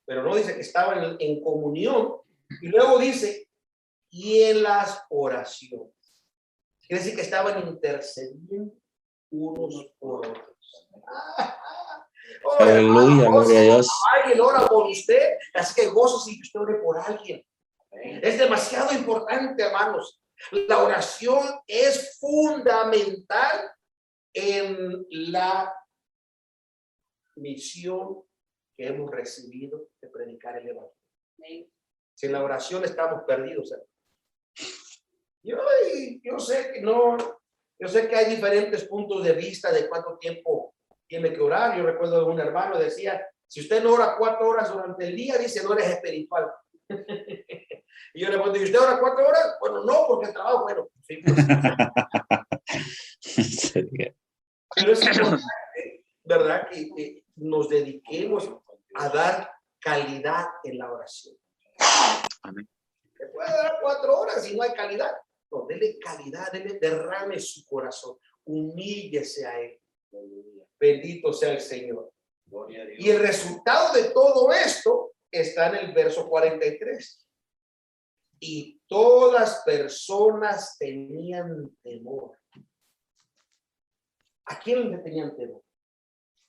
Speaker 1: Pero no dice que estaban en comunión. Y luego dice, y en las oraciones. Quiere decir que estaban intercediendo unos por otros.
Speaker 5: Aleluya, gloria a Dios.
Speaker 1: Alguien ora por usted, así que gozo si usted ore por alguien. Es demasiado importante, hermanos. La oración es fundamental en la misión que hemos recibido de predicar el evangelio. Sin la oración estamos perdidos. Yo sé que no, yo sé que hay diferentes puntos de vista de cuánto tiempo tiene que orar. Yo recuerdo de un hermano decía, si usted no ora 4 horas durante el día, dice, no eres espiritual. Y yo le pregunto, ¿y usted ora 4 horas? Bueno, no, porque el trabajo, bueno, sí, pues. Pero es importante, ¿verdad? Que nos dediquemos a dar calidad en la oración.
Speaker 4: Amén.
Speaker 1: Se puede dar 4 horas y no hay calidad. No, dele calidad, derrame su corazón, humíllese a él. Bendito sea el Señor.
Speaker 2: Gloria a Dios.
Speaker 1: Y el resultado de todo esto está en el verso 43. Y todas personas tenían temor. ¿A quién le tenían temor?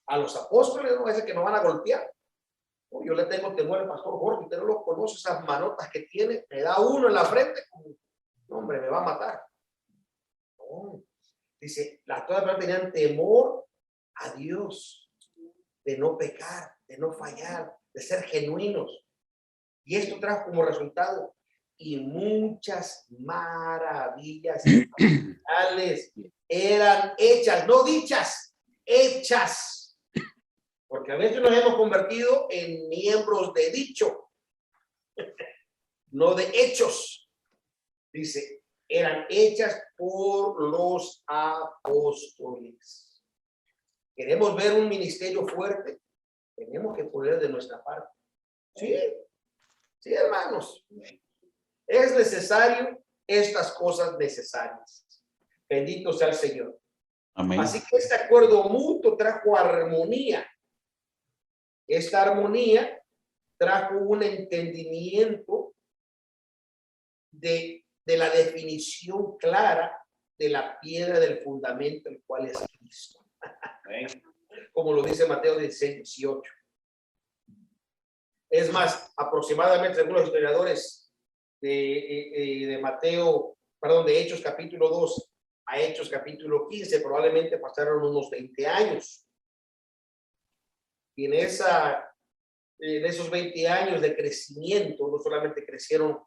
Speaker 1: A los apóstoles, no es que nos van a golpear. Oh, yo le tengo temor al pastor Jorge, usted no lo conoce, esas manotas que tiene, me da uno en la frente, no, hombre, me va a matar. No. Dice, todas las personas tenían temor a Dios, de no pecar, de no fallar, de ser genuinos. Y esto trajo como resultado y muchas maravillas eran hechas, no dichas, hechas. Porque a veces nos hemos convertido en miembros de dicho, no de hechos. Dice, eran hechas por los apóstoles. Queremos ver un ministerio fuerte, tenemos que poner de nuestra parte. Sí, sí, hermanos. Es necesario estas cosas necesarias. Bendito sea el Señor.
Speaker 5: Amén.
Speaker 1: Así que este acuerdo mutuo trajo armonía. Esta armonía trajo un entendimiento de la definición clara de la piedra del fundamento, el cual es Cristo. Como lo dice Mateo 16:18. Es más, aproximadamente según los historiadores de Mateo, perdón, de Hechos capítulo 2 a Hechos capítulo 15, probablemente pasaron unos 20 años. Y en esos 20 años de crecimiento, no solamente crecieron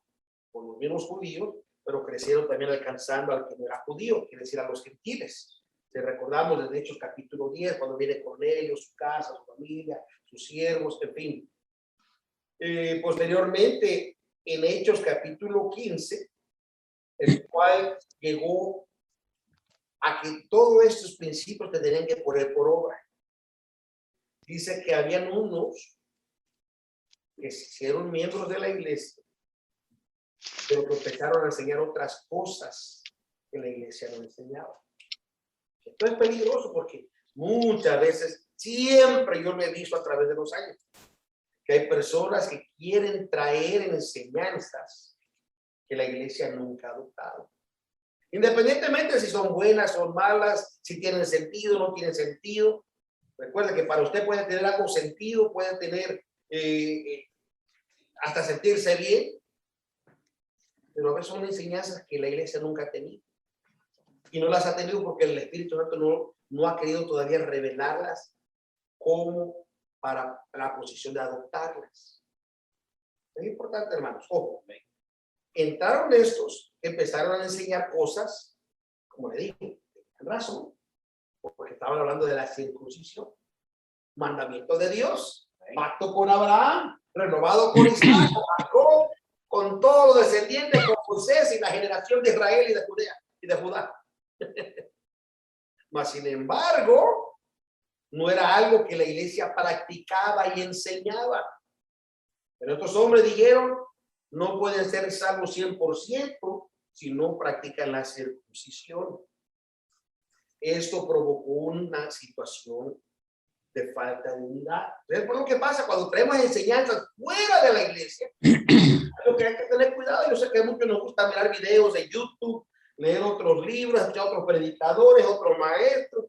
Speaker 1: con los mismos judíos, pero crecieron también alcanzando al que no era judío, quiere decir a los gentiles. Si recordamos desde Hechos capítulo 10, cuando viene Cornelio, su casa, su familia, sus siervos, en fin. Posteriormente, en Hechos capítulo 15, el cual llegó a que todos estos principios se tenían que poner por obra. Dice que habían unos que se hicieron miembros de la iglesia, pero que empezaron a enseñar otras cosas que la iglesia no enseñaba. Esto es peligroso porque muchas veces, siempre yo lo he visto a través de los años, que hay personas que quieren traer enseñanzas que la iglesia nunca ha adoptado. Independientemente si son buenas, son malas, si tienen sentido, no tienen sentido. Recuerda que para usted puede tener algo sentido, puede tener hasta sentirse bien, pero a veces son enseñanzas que la iglesia nunca ha tenido. Y no las ha tenido porque el Espíritu Santo no ha querido todavía revelarlas como para la posición de adoptarlas. Es importante, hermanos. Ojo, entraron estos, empezaron a enseñar cosas, como le digo, tenían razón, porque estaban hablando de la circuncisión, mandamiento de Dios, pacto con Abraham, renovado con Isaac, Jacob, con todos los descendientes, con Moisés y la generación de Israel y de Judá. Mas, sin embargo, no era algo que la iglesia practicaba y enseñaba. Pero estos hombres dijeron, no pueden ser salvos 100% si no practican la circuncisión. Esto provocó una situación de falta de unidad. ¿Ves por lo que pasa cuando traemos enseñanzas fuera de la iglesia? Lo que hay que tener cuidado. Yo sé que a muchos nos gusta mirar videos de YouTube, leer otros libros, escuchar otros predicadores, otros maestros,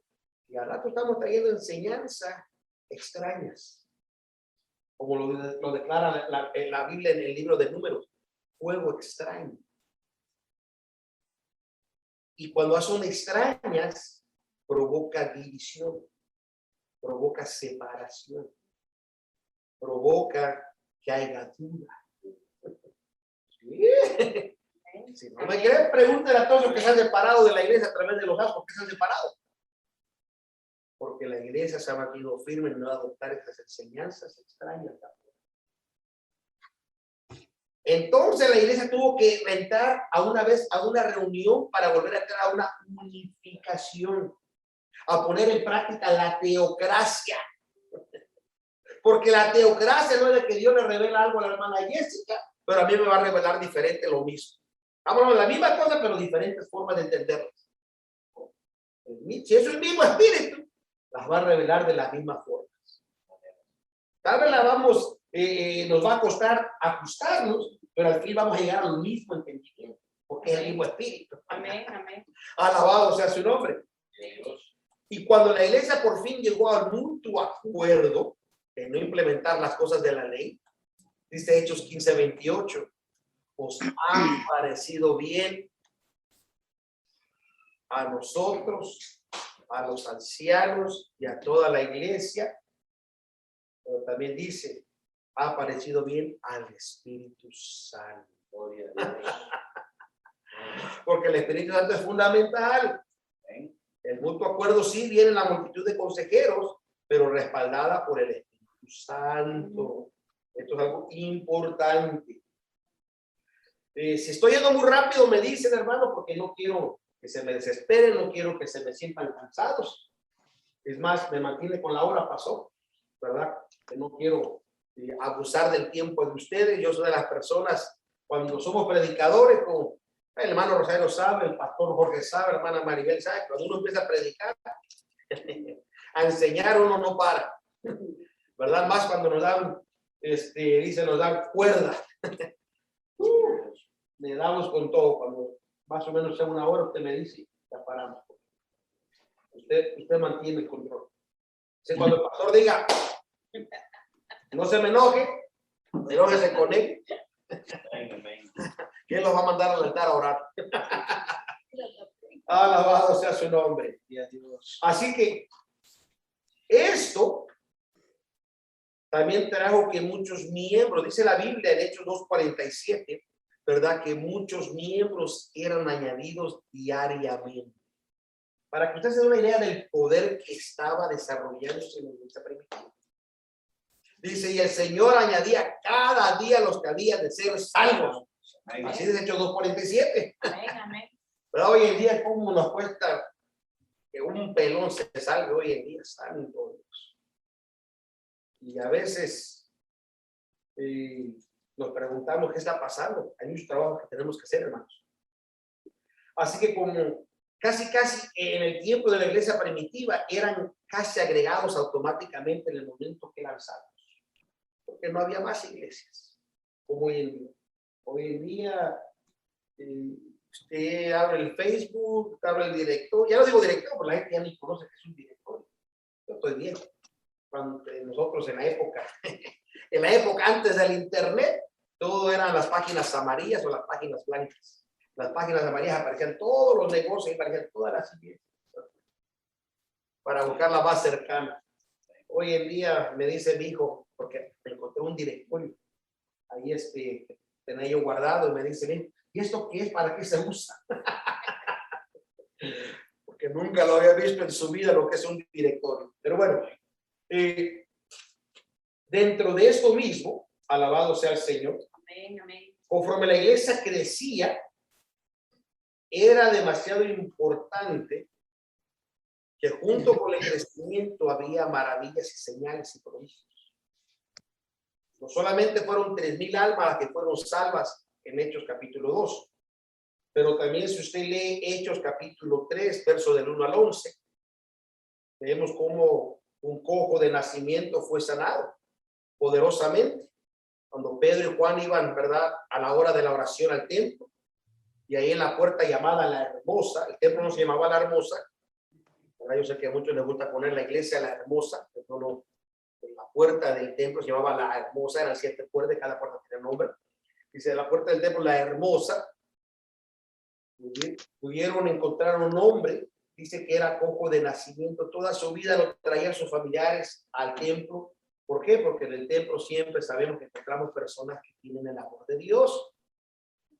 Speaker 1: y al rato estamos trayendo enseñanzas extrañas, como lo declara la Biblia en el libro de Números, fuego extraño. Y cuando son extrañas, provoca división, provoca separación, provoca que haya duda. Sí. Si no me creen, pregúntenle a todos los que se han separado de la iglesia a través de los años, ¿por qué se han separado? Porque la iglesia se ha mantenido firme en no adoptar estas enseñanzas extrañas. Entonces la iglesia tuvo que entrar a una reunión para volver a entrar a una unificación, a poner en práctica la teocracia. Porque la teocracia no es de que Dios le revela algo a la hermana Jessica pero a mí me va a revelar diferente lo mismo. Hablamos de la misma cosa, pero diferentes formas de entenderlas. Si es el mismo espíritu, las va a revelar de las mismas formas. Tal vez la vamos, nos va a costar ajustarnos, pero al fin vamos a llegar al mismo entendimiento, porque es el mismo espíritu.
Speaker 3: Amén, amén.
Speaker 1: Alabado sea su nombre. Y cuando la iglesia por fin llegó al mutuo acuerdo en no implementar las cosas de la ley, dice Hechos 15:28, os ha parecido bien a nosotros, a los ancianos y a toda la iglesia, pero también dice, ha parecido bien al Espíritu Santo. Porque el Espíritu Santo es fundamental. El mutuo acuerdo sí viene en la multitud de consejeros, pero respaldada por el Espíritu Santo. Esto es algo importante. Si estoy yendo muy rápido, me dicen, hermano, porque no quiero que se me desesperen, no quiero que se me sientan cansados. Es más, me mantiene con la hora, pasó, ¿verdad? Que no quiero abusar del tiempo de ustedes. Yo soy de las personas, cuando somos predicadores, como el hermano Rosario sabe, el pastor Jorge sabe, la hermana Maribel sabe, cuando uno empieza a predicar, a enseñar, uno no para, ¿verdad? Más cuando nos dan, dice, nos dan cuerda. Le damos con todo. Cuando más o menos sea una hora, usted me dice, ya paramos. Usted mantiene el control. Así, cuando el pastor diga, no se me enoje, enójese con él. ¿Quién los va a mandar al altar a orar? Alabado sea su nombre. Así que esto también trajo que muchos miembros, dice la Biblia en Hechos 2:47, ¿verdad? Que muchos miembros eran añadidos diariamente. Para que usted se dé una idea del poder que estaba desarrollándose en la iglesia primitiva. Dice, y el Señor añadía cada día los que habían de ser salvos. Así dice Hechos 2:47.
Speaker 3: Amén, amén.
Speaker 1: Pero hoy en día, ¿cómo nos cuesta que un pelón se salve hoy en día? Santo Dios. Y a veces nos preguntamos qué está pasando. Hay muchos trabajos que tenemos que hacer, hermanos. Así que como casi en el tiempo de la iglesia primitiva eran casi agregados automáticamente en el momento que eran salvos. Porque no había más iglesias como hoy en día. Hoy en día usted abre el Facebook, abre el directorio. Ya no digo directorio, porque la gente ya ni conoce que es un directorio. Yo estoy bien. Cuando nosotros en la época antes del internet, todo eran las páginas amarillas o las páginas blancas. Las páginas amarillas aparecían todos los negocios, aparecían todas las iglesias para buscar la más cercana. Hoy en día me dice mi hijo, porque me encontré un directorio, ahí tenía yo guardado, y me dice, ¿y esto qué es? ¿Para qué se usa? Porque nunca lo había visto en su vida lo que es un directorio. Pero bueno, dentro de esto mismo, alabado sea el Señor,
Speaker 3: Amén, amén.
Speaker 1: conforme la iglesia crecía, era demasiado importante que junto con el crecimiento había maravillas y señales y prodigios. No solamente fueron 3,000 almas las que fueron salvas en Hechos capítulo 2, pero también si usted lee Hechos capítulo 3, verso del 1 al 11, vemos cómo un cojo de nacimiento fue sanado poderosamente. Cuando Pedro y Juan iban, ¿verdad?, a la hora de la oración al templo, y ahí en la puerta llamada La Hermosa, el templo no se llamaba La Hermosa, ¿verdad? Yo sé que a muchos les gusta poner la iglesia La Hermosa, pero no, la puerta del templo se llamaba La Hermosa, eran 7 puertas, cada puerta tenía nombre. Dice, la puerta del templo La Hermosa, pudieron encontrar un hombre, dice que era cojo de nacimiento, toda su vida lo traían sus familiares al templo. ¿Por qué? Porque en el templo siempre sabemos que encontramos personas que tienen el amor de Dios.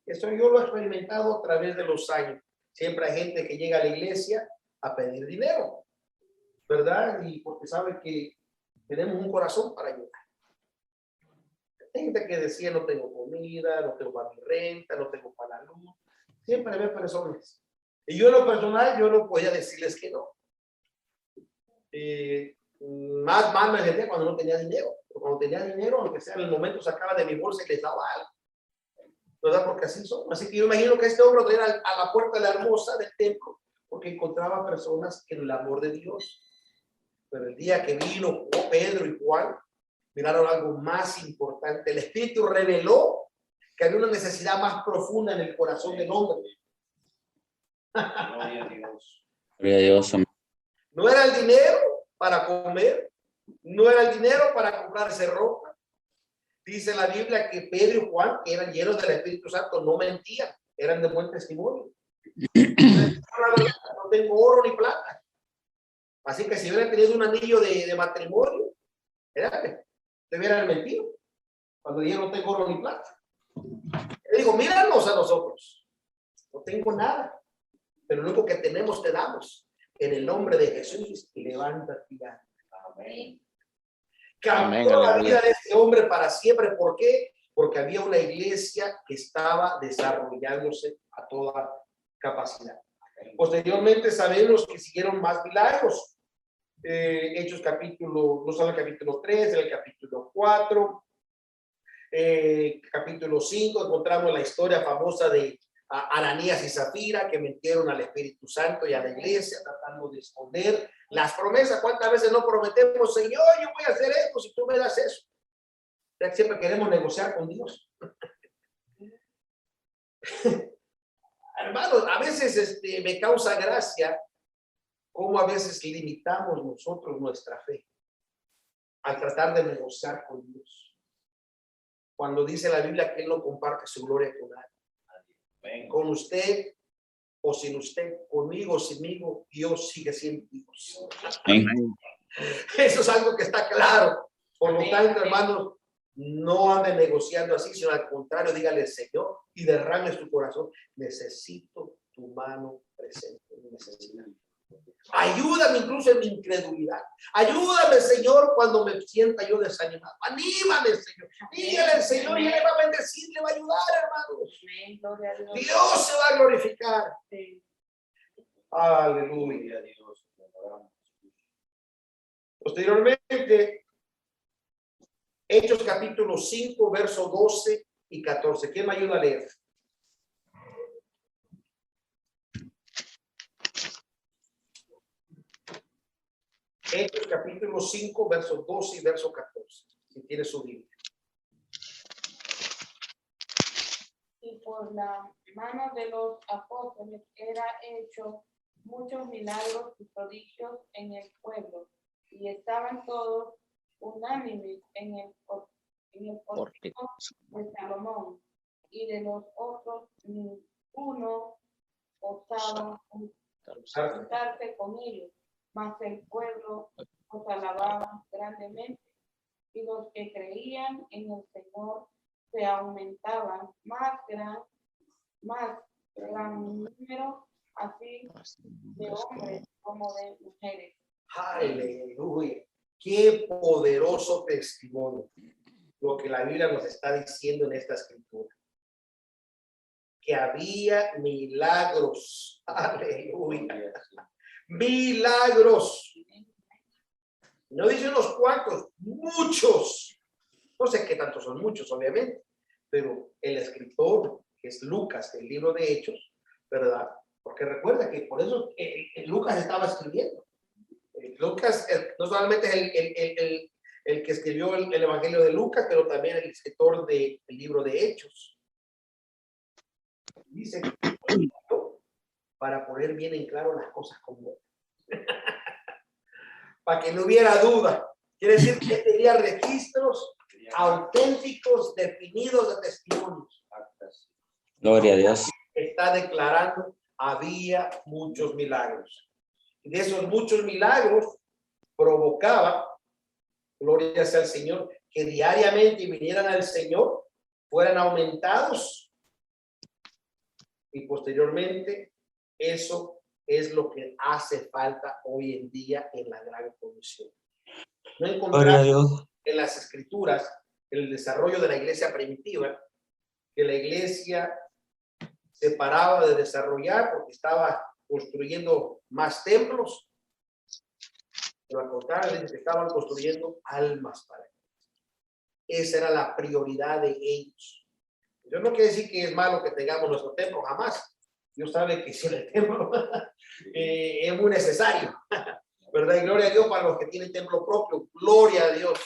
Speaker 1: Eso yo lo he experimentado a través de los años. Siempre hay gente que llega a la iglesia a pedir dinero, ¿verdad? Y porque sabe que tenemos un corazón para ayudar. Hay gente que decía, no tengo comida, no tengo para mi renta, no tengo para la luz. Siempre hay personas. Y yo en lo personal, yo no podía decirles que no. Más me sentía cuando no tenía dinero. Pero cuando tenía dinero, aunque sea en el momento, sacaba de mi bolsa y les daba algo. ¿verdad? Porque así son. Así que yo imagino que este hombre era a la puerta de la hermosa del templo porque encontraba personas en el amor de Dios. Pero el día que vino Pedro y Juan, miraron algo más importante. El Espíritu reveló que había una necesidad más profunda en el corazón del hombre.
Speaker 2: Gloria a Dios.
Speaker 5: Gloria a Dios. Amén.
Speaker 1: No era el dinero para comer, no era el dinero para comprarse ropa. Dice la Biblia que Pedro y Juan, que eran llenos del Espíritu Santo, no mentían, eran de buen testimonio. No tengo oro ni plata. Así que si hubieran tenido un anillo de matrimonio, te hubieran mentido. Cuando dijeron no tengo oro ni plata. Le digo, míranos a nosotros. No tengo nada. Pero lo único que tenemos te damos. En el nombre de Jesús, levántate y anda.
Speaker 2: Amén.
Speaker 1: Cambió la vida de este hombre para siempre. ¿Por qué? Porque había una iglesia que estaba desarrollándose a toda capacidad. Posteriormente sabemos que siguieron más milagros. Hechos capítulo, no solo el capítulo 3, el capítulo 4, capítulo 5, encontramos la historia famosa de Ananías y Zafira, que mentieron al Espíritu Santo y a la iglesia tratando de esconder las promesas. ¿Cuántas veces no prometemos, Señor, yo voy a hacer esto si tú me das eso? Ya siempre queremos negociar con Dios. Hermanos, a veces me causa gracia cómo a veces limitamos nosotros nuestra fe al tratar de negociar con Dios. Cuando dice la Biblia que Él no comparte su gloria con nadie. Con usted o sin usted, conmigo o sinmigo, Dios sigue siendo Dios.
Speaker 5: Amén.
Speaker 1: Eso es algo que está claro. Por lo tanto, hermanos, no ande negociando así, sino al contrario, dígale, Señor, y derrame su corazón. Necesito tu mano presente. Ayúdame incluso en mi incredulidad. Ayúdame, Señor, cuando me sienta yo desanimado. Anímame, Señor. Dígale al Señor y Él le va a bendecir, le va a ayudar, hermanos.
Speaker 3: Amén, gloria a Dios.
Speaker 1: Dios se va a glorificar.
Speaker 3: Sí.
Speaker 1: Aleluya.
Speaker 2: Gloria a Dios. Te adoramos.
Speaker 1: Posteriormente, Hechos capítulo 5, verso 12 y 14. ¿Quién me ayuda a leer? Hechos capítulo 5, verso 12 y verso 14. Si tiene su Biblia.
Speaker 3: Y por la mano de los apóstoles era hecho muchos milagros y prodigios en el pueblo, y estaban todos unánimes en el pórtico de Salomón, y de los otros ninguno osaba juntarse con ellos, mas el pueblo los alababa grandemente, y los que creían en el Señor se aumentaban más gran número, así de hombres como de mujeres.
Speaker 1: Aleluya. Qué poderoso testimonio lo que la Biblia nos está diciendo en esta escritura. Que había milagros. Aleluya. Milagros. No dice unos cuantos, muchos. No sé qué tantos son muchos, obviamente, pero el escritor, que es Lucas, del libro de Hechos, ¿verdad? Porque recuerda que por eso Lucas estaba escribiendo. Lucas no solamente es el que escribió el Evangelio de Lucas, pero también el escritor del libro de Hechos. Dice para poner bien en claro las cosas como para que no hubiera duda. Quiere decir que tenía registros auténticos, definidos de testimonios.
Speaker 5: Gloria a Dios.
Speaker 1: Está declarando, había muchos milagros. Y de esos muchos milagros provocaba, gloria sea al Señor, que diariamente vinieran al Señor, fueran aumentados. Y posteriormente, eso es lo que hace falta hoy en día en la gran comisión. No encontramos en las escrituras, en el desarrollo de la iglesia primitiva, que la iglesia se paraba de desarrollar porque estaba construyendo más templos, pero al contrario, estaban construyendo almas para ellos. Esa era la prioridad de ellos. Yo no quiero decir que es malo que tengamos nuestro templo, jamás. Dios sabe que si el templo es muy necesario, ¿verdad? Y gloria a Dios para los que tienen templo propio, gloria a Dios.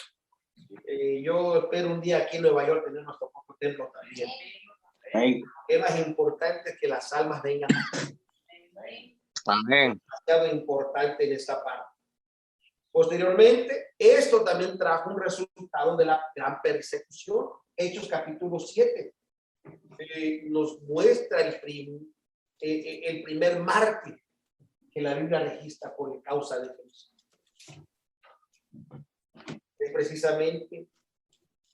Speaker 1: Yo espero un día aquí en Nueva York tener nuestro propio templo también. Es más importante que las almas vengan.
Speaker 4: Amén.
Speaker 1: Es demasiado importante en esta parte. Posteriormente, esto también trajo un resultado de la gran persecución. Hechos capítulo 7 nos muestra el primer mártir que la Biblia registra por causa de Jesús. Es precisamente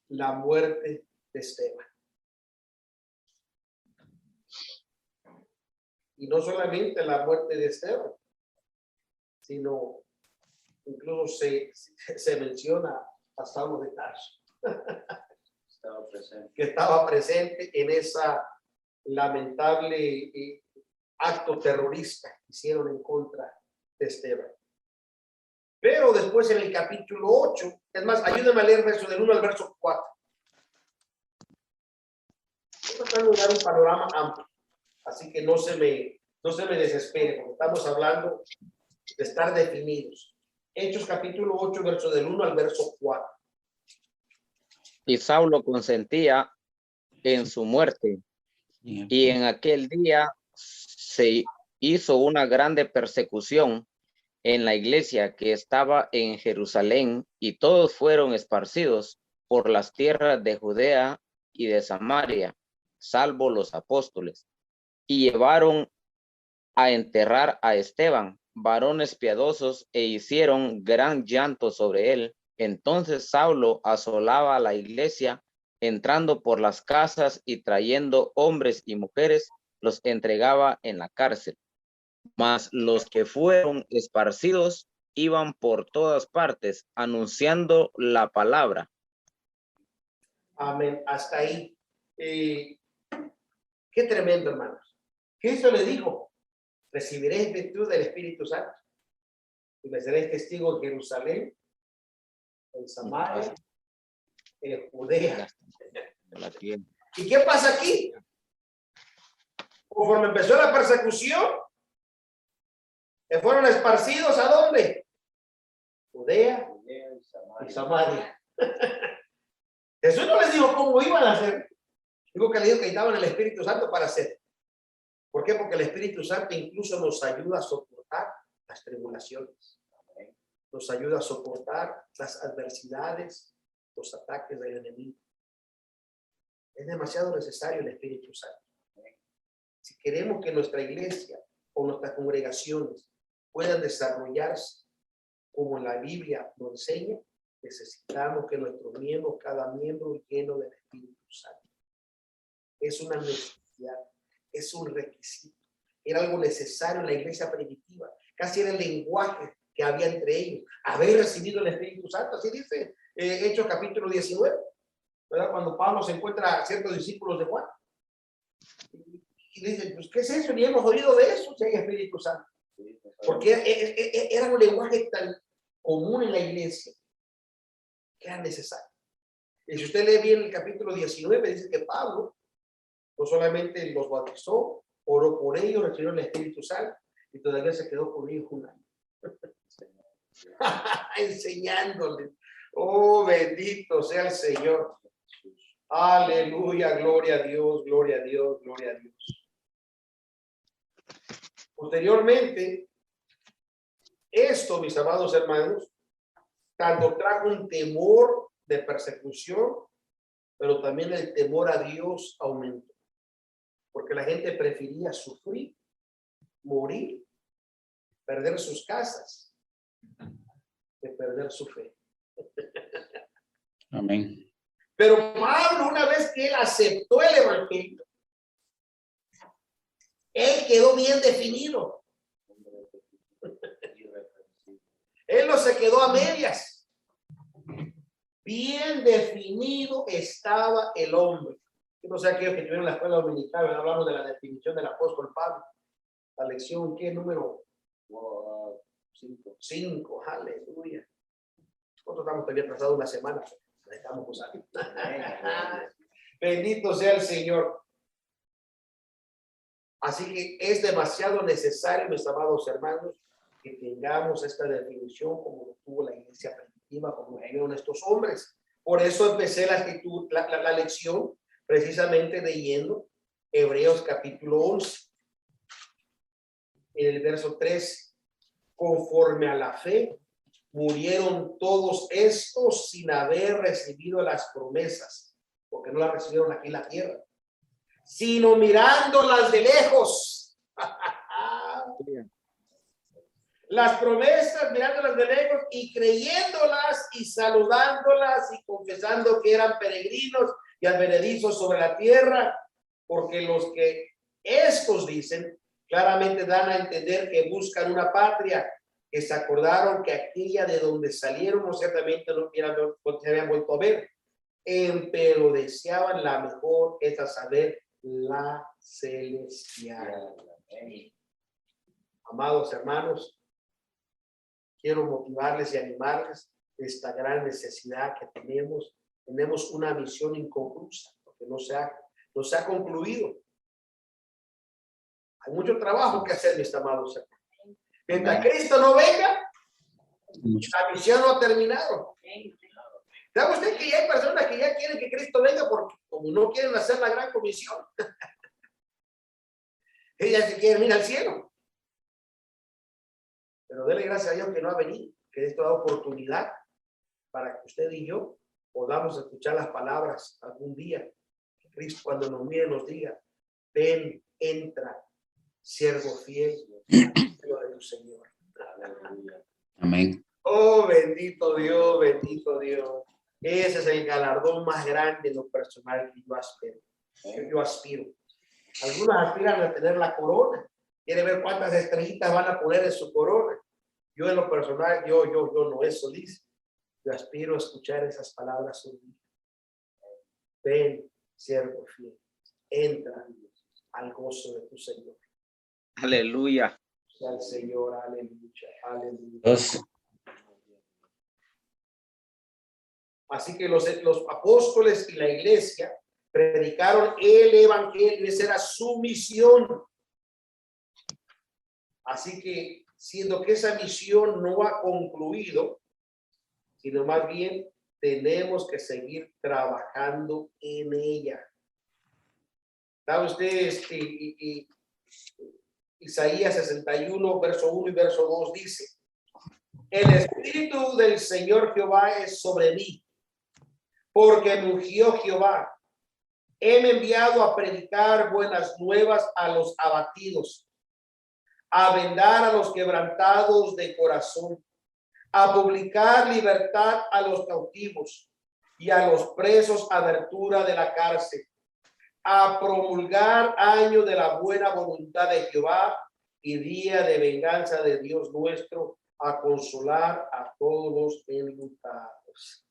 Speaker 1: la muerte de Esteban. Y no solamente la muerte de Esteban, sino incluso se menciona a Saulo de Tarso, que estaba presente en esa lamentable acto terrorista que hicieron en contra de Esteban. Pero después en el capítulo 8, es más, ayúdenme a leer verso del 1 al verso 4. Esto está en dar un panorama amplio, así que no se me desespere, porque estamos hablando de estar definidos. Hechos capítulo 8, verso del 1 al verso 4.
Speaker 4: Y Saulo consentía en su muerte, y en aquel día se hizo una grande persecución en la iglesia que estaba en Jerusalén, y todos fueron esparcidos por las tierras de Judea y de Samaria, salvo los apóstoles, y llevaron a enterrar a Esteban, varones piadosos, e hicieron gran llanto sobre él. Entonces Saulo asolaba a la iglesia, entrando por las casas y trayendo hombres y mujeres, los entregaba en la cárcel. Mas los que fueron esparcidos iban por todas partes anunciando la palabra.
Speaker 1: Amén. Hasta ahí. Qué tremendo, hermanos. Cristo le dijo: recibiréis virtud del Espíritu Santo y me seréis testigo en Jerusalén, en Samaria, en Judea. ¿Y qué pasa aquí? Conforme empezó la persecución, fueron esparcidos ¿a dónde? Judea y Samaria. Jesús no les dijo cómo iban a hacer. Digo que le dijo que necesitaban el Espíritu Santo para hacer. ¿Por qué? Porque el Espíritu Santo incluso nos ayuda a soportar las tribulaciones. Nos ayuda a soportar las adversidades, los ataques del enemigo. Es demasiado necesario el Espíritu Santo. Si queremos que nuestra iglesia o nuestras congregaciones puedan desarrollarse como la Biblia lo enseña, necesitamos que nuestros miembros, cada miembro lleno del Espíritu Santo. Es una necesidad, es un requisito. Era algo necesario en la iglesia primitiva. Casi era el lenguaje que había entre ellos. Haber recibido el Espíritu Santo, así dice Hechos capítulo 19, ¿verdad? Cuando Pablo se encuentra a ciertos discípulos de Juan. Y dice, pues, ¿qué es eso? Ni hemos oído de eso, si hay Espíritu Santo. Porque era un lenguaje tan común en la iglesia que era necesario. Y si usted lee bien el capítulo 19, dice que Pablo no solamente los bautizó, oró por ellos, recibió el Espíritu Santo y todavía se quedó con ellos un año. Enseñándoles. Oh, bendito sea el Señor. Aleluya, gloria a Dios, gloria a Dios, gloria a Dios. Posteriormente, esto, mis amados hermanos, tanto trajo un temor de persecución, pero también el temor a Dios aumentó, porque la gente prefería sufrir, morir, perder sus casas, que perder su fe.
Speaker 5: Amén.
Speaker 1: Pero Pablo, una vez que él aceptó el evangelio, él quedó bien definido. Él no se quedó a medias. Bien definido estaba el hombre. Yo no sé aquellos que tuvieron la escuela dominical, hablamos de la definición del apóstol Pablo. La lección, ¿qué número? 5. Aleluya. Nosotros estamos todavía atrasados una semana. Estamos usando. Bendito sea el Señor. Así que es demasiado necesario, mis amados hermanos, que tengamos esta definición como lo tuvo la iglesia primitiva, como lo tuvieron estos hombres. Por eso empecé la lección precisamente leyendo Hebreos capítulo 11. En el verso 3, conforme a la fe, murieron todos estos sin haber recibido las promesas, porque no las recibieron aquí en la tierra, sino mirándolas de lejos. Las promesas, mirándolas de lejos y creyéndolas y saludándolas y confesando que eran peregrinos y advenedizos sobre la tierra, porque los que estos dicen claramente dan a entender que buscan una patria, que se acordaron que aquella de donde salieron no ciertamente no se habían vuelto a ver, pero deseaban la mejor, es a saber, la celestial. Amados hermanos, quiero motivarles y animarles de esta gran necesidad que tenemos. Tenemos una misión inconclusa, porque no se ha concluido. Hay mucho trabajo que hacer, mis amados hermanos. Mientras Cristo no venga, la misión no ha terminado. ¿Sabe usted que ya hay personas que ya quieren que Cristo venga porque como no quieren hacer la gran comisión? Ellas se quieren ir al cielo. Pero dele gracias a Dios que no ha venido, que esto da oportunidad para que usted y yo podamos escuchar las palabras algún día. Que Cristo cuando nos mire nos diga, ven, entra, siervo fiel, de tu Señor.
Speaker 5: Amén.
Speaker 1: Oh, bendito Dios, bendito Dios. Ese es el galardón más grande en lo personal que yo aspiro. Algunos aspiran a tener la corona. Quiere ver cuántas estrellitas van a poner en su corona. Yo en lo personal, yo no, eso dice. Yo aspiro a escuchar esas palabras un día. Ven, siervo fiel, entra al gozo de tu Señor.
Speaker 4: Aleluya.
Speaker 1: Sea el Señor, aleluya, aleluya.
Speaker 5: Dios.
Speaker 1: Así que los apóstoles y la iglesia predicaron el evangelio, esa era su misión. Así que, siendo que esa misión no ha concluido, sino más bien tenemos que seguir trabajando en ella. ¿Sabe usted? Isaías 61, verso 1 y verso 2 dice, el Espíritu del Señor Jehová es sobre mí, porque me ungió Jehová. Heme enviado a predicar buenas nuevas a los abatidos, a vendar a los quebrantados de corazón, a publicar libertad a los cautivos y a los presos abertura de la cárcel, a promulgar año de la buena voluntad de Jehová y día de venganza de Dios nuestro, a consolar a todos los enlutados.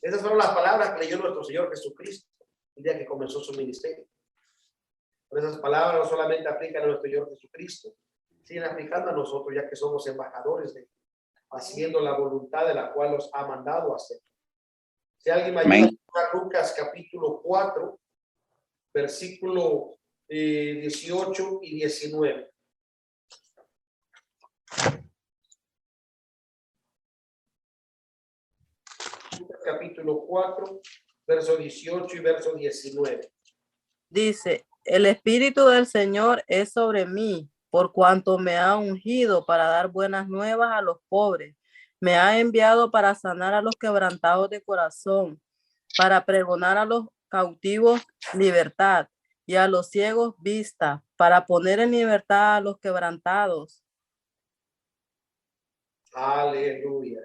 Speaker 1: Esas fueron las palabras que leyó nuestro Señor Jesucristo el día que comenzó su ministerio. Pero esas palabras no solamente aplican a nuestro Señor Jesucristo, siguen aplicando a nosotros, ya que somos embajadores de haciendo la voluntad de la cual nos ha mandado a hacer. Si alguien me ayuda a Lucas capítulo 4, versículo 18 y 19. Capítulo 4, verso 18 y verso 19.
Speaker 6: Dice, el Espíritu del Señor es sobre mí, por cuanto me ha ungido para dar buenas nuevas a los pobres. Me ha enviado para sanar a los quebrantados de corazón, para pregonar a los cautivos libertad y a los ciegos vista, para poner en libertad a los quebrantados.
Speaker 1: Aleluya.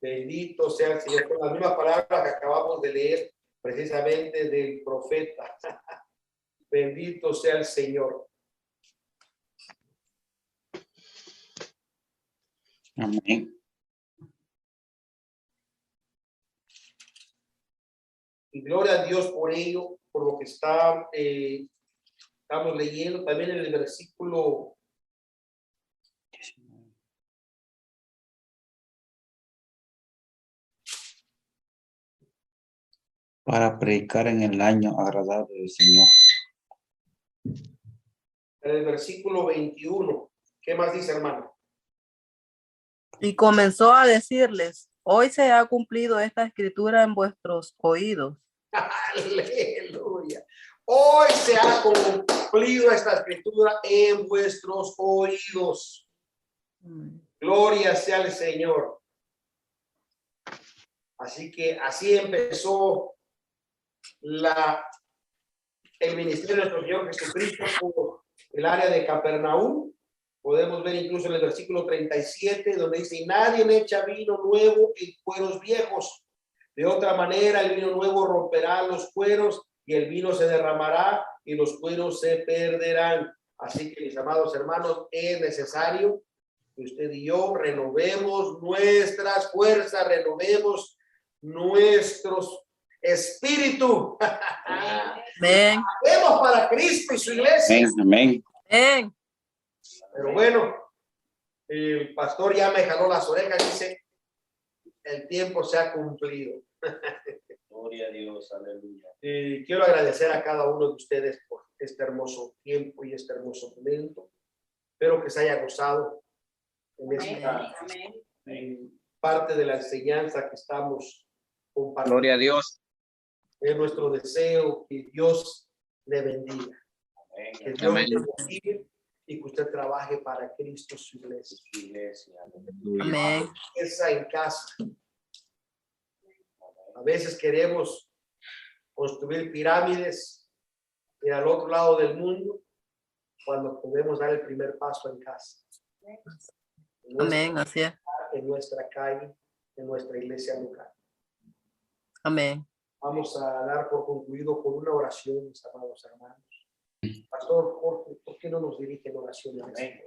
Speaker 1: Bendito sea el Señor, con las mismas palabras que acabamos de leer precisamente del profeta. Bendito sea el Señor.
Speaker 5: Amén.
Speaker 1: Y gloria a Dios por ello, por lo que estamos leyendo también en el versículo 19.
Speaker 5: para predicar en el año agradable del Señor.
Speaker 1: En el versículo 21. ¿Qué más dice, hermano?
Speaker 6: Y comenzó a decirles, hoy se ha cumplido esta escritura en vuestros oídos.
Speaker 1: Aleluya. Hoy se ha cumplido esta escritura en vuestros oídos. Gloria sea al Señor. Así que así empezó el ministerio de nuestro Señor Jesucristo por el área de Capernaum. Podemos ver incluso en el versículo 37, donde dice, y nadie echa vino nuevo en cueros viejos. De otra manera, el vino nuevo romperá los cueros y el vino se derramará y los cueros se perderán. Así que, mis amados hermanos, es necesario que usted y yo renovemos nuestras fuerzas, renovemos nuestros espíritu.
Speaker 6: Amén.
Speaker 1: Vemos para Cristo y su iglesia.
Speaker 5: Amén.
Speaker 6: Amén.
Speaker 1: Pero bueno, el pastor ya me jaló las orejas, dice, el tiempo se ha cumplido.
Speaker 2: Gloria a Dios, aleluya.
Speaker 1: Quiero agradecer a cada uno de ustedes por este hermoso tiempo y este hermoso momento. Espero que se haya gozado en esta parte de la enseñanza que estamos compartiendo.
Speaker 4: Gloria a Dios.
Speaker 1: Es nuestro deseo que Dios le bendiga. Que Dios
Speaker 4: Amén.
Speaker 1: le bendiga y que usted trabaje para Cristo su iglesia.
Speaker 6: Amén.
Speaker 1: Esa en casa. A veces queremos construir pirámides y al otro lado del mundo cuando podemos dar el primer paso en casa.
Speaker 6: Amén. Así es.
Speaker 1: En nuestra calle, en nuestra iglesia local.
Speaker 6: Amén.
Speaker 1: Vamos a dar por concluido con una oración, mis amados hermanos. Pastor Jorge, ¿por qué no nos dirige en oración?
Speaker 2: Amén.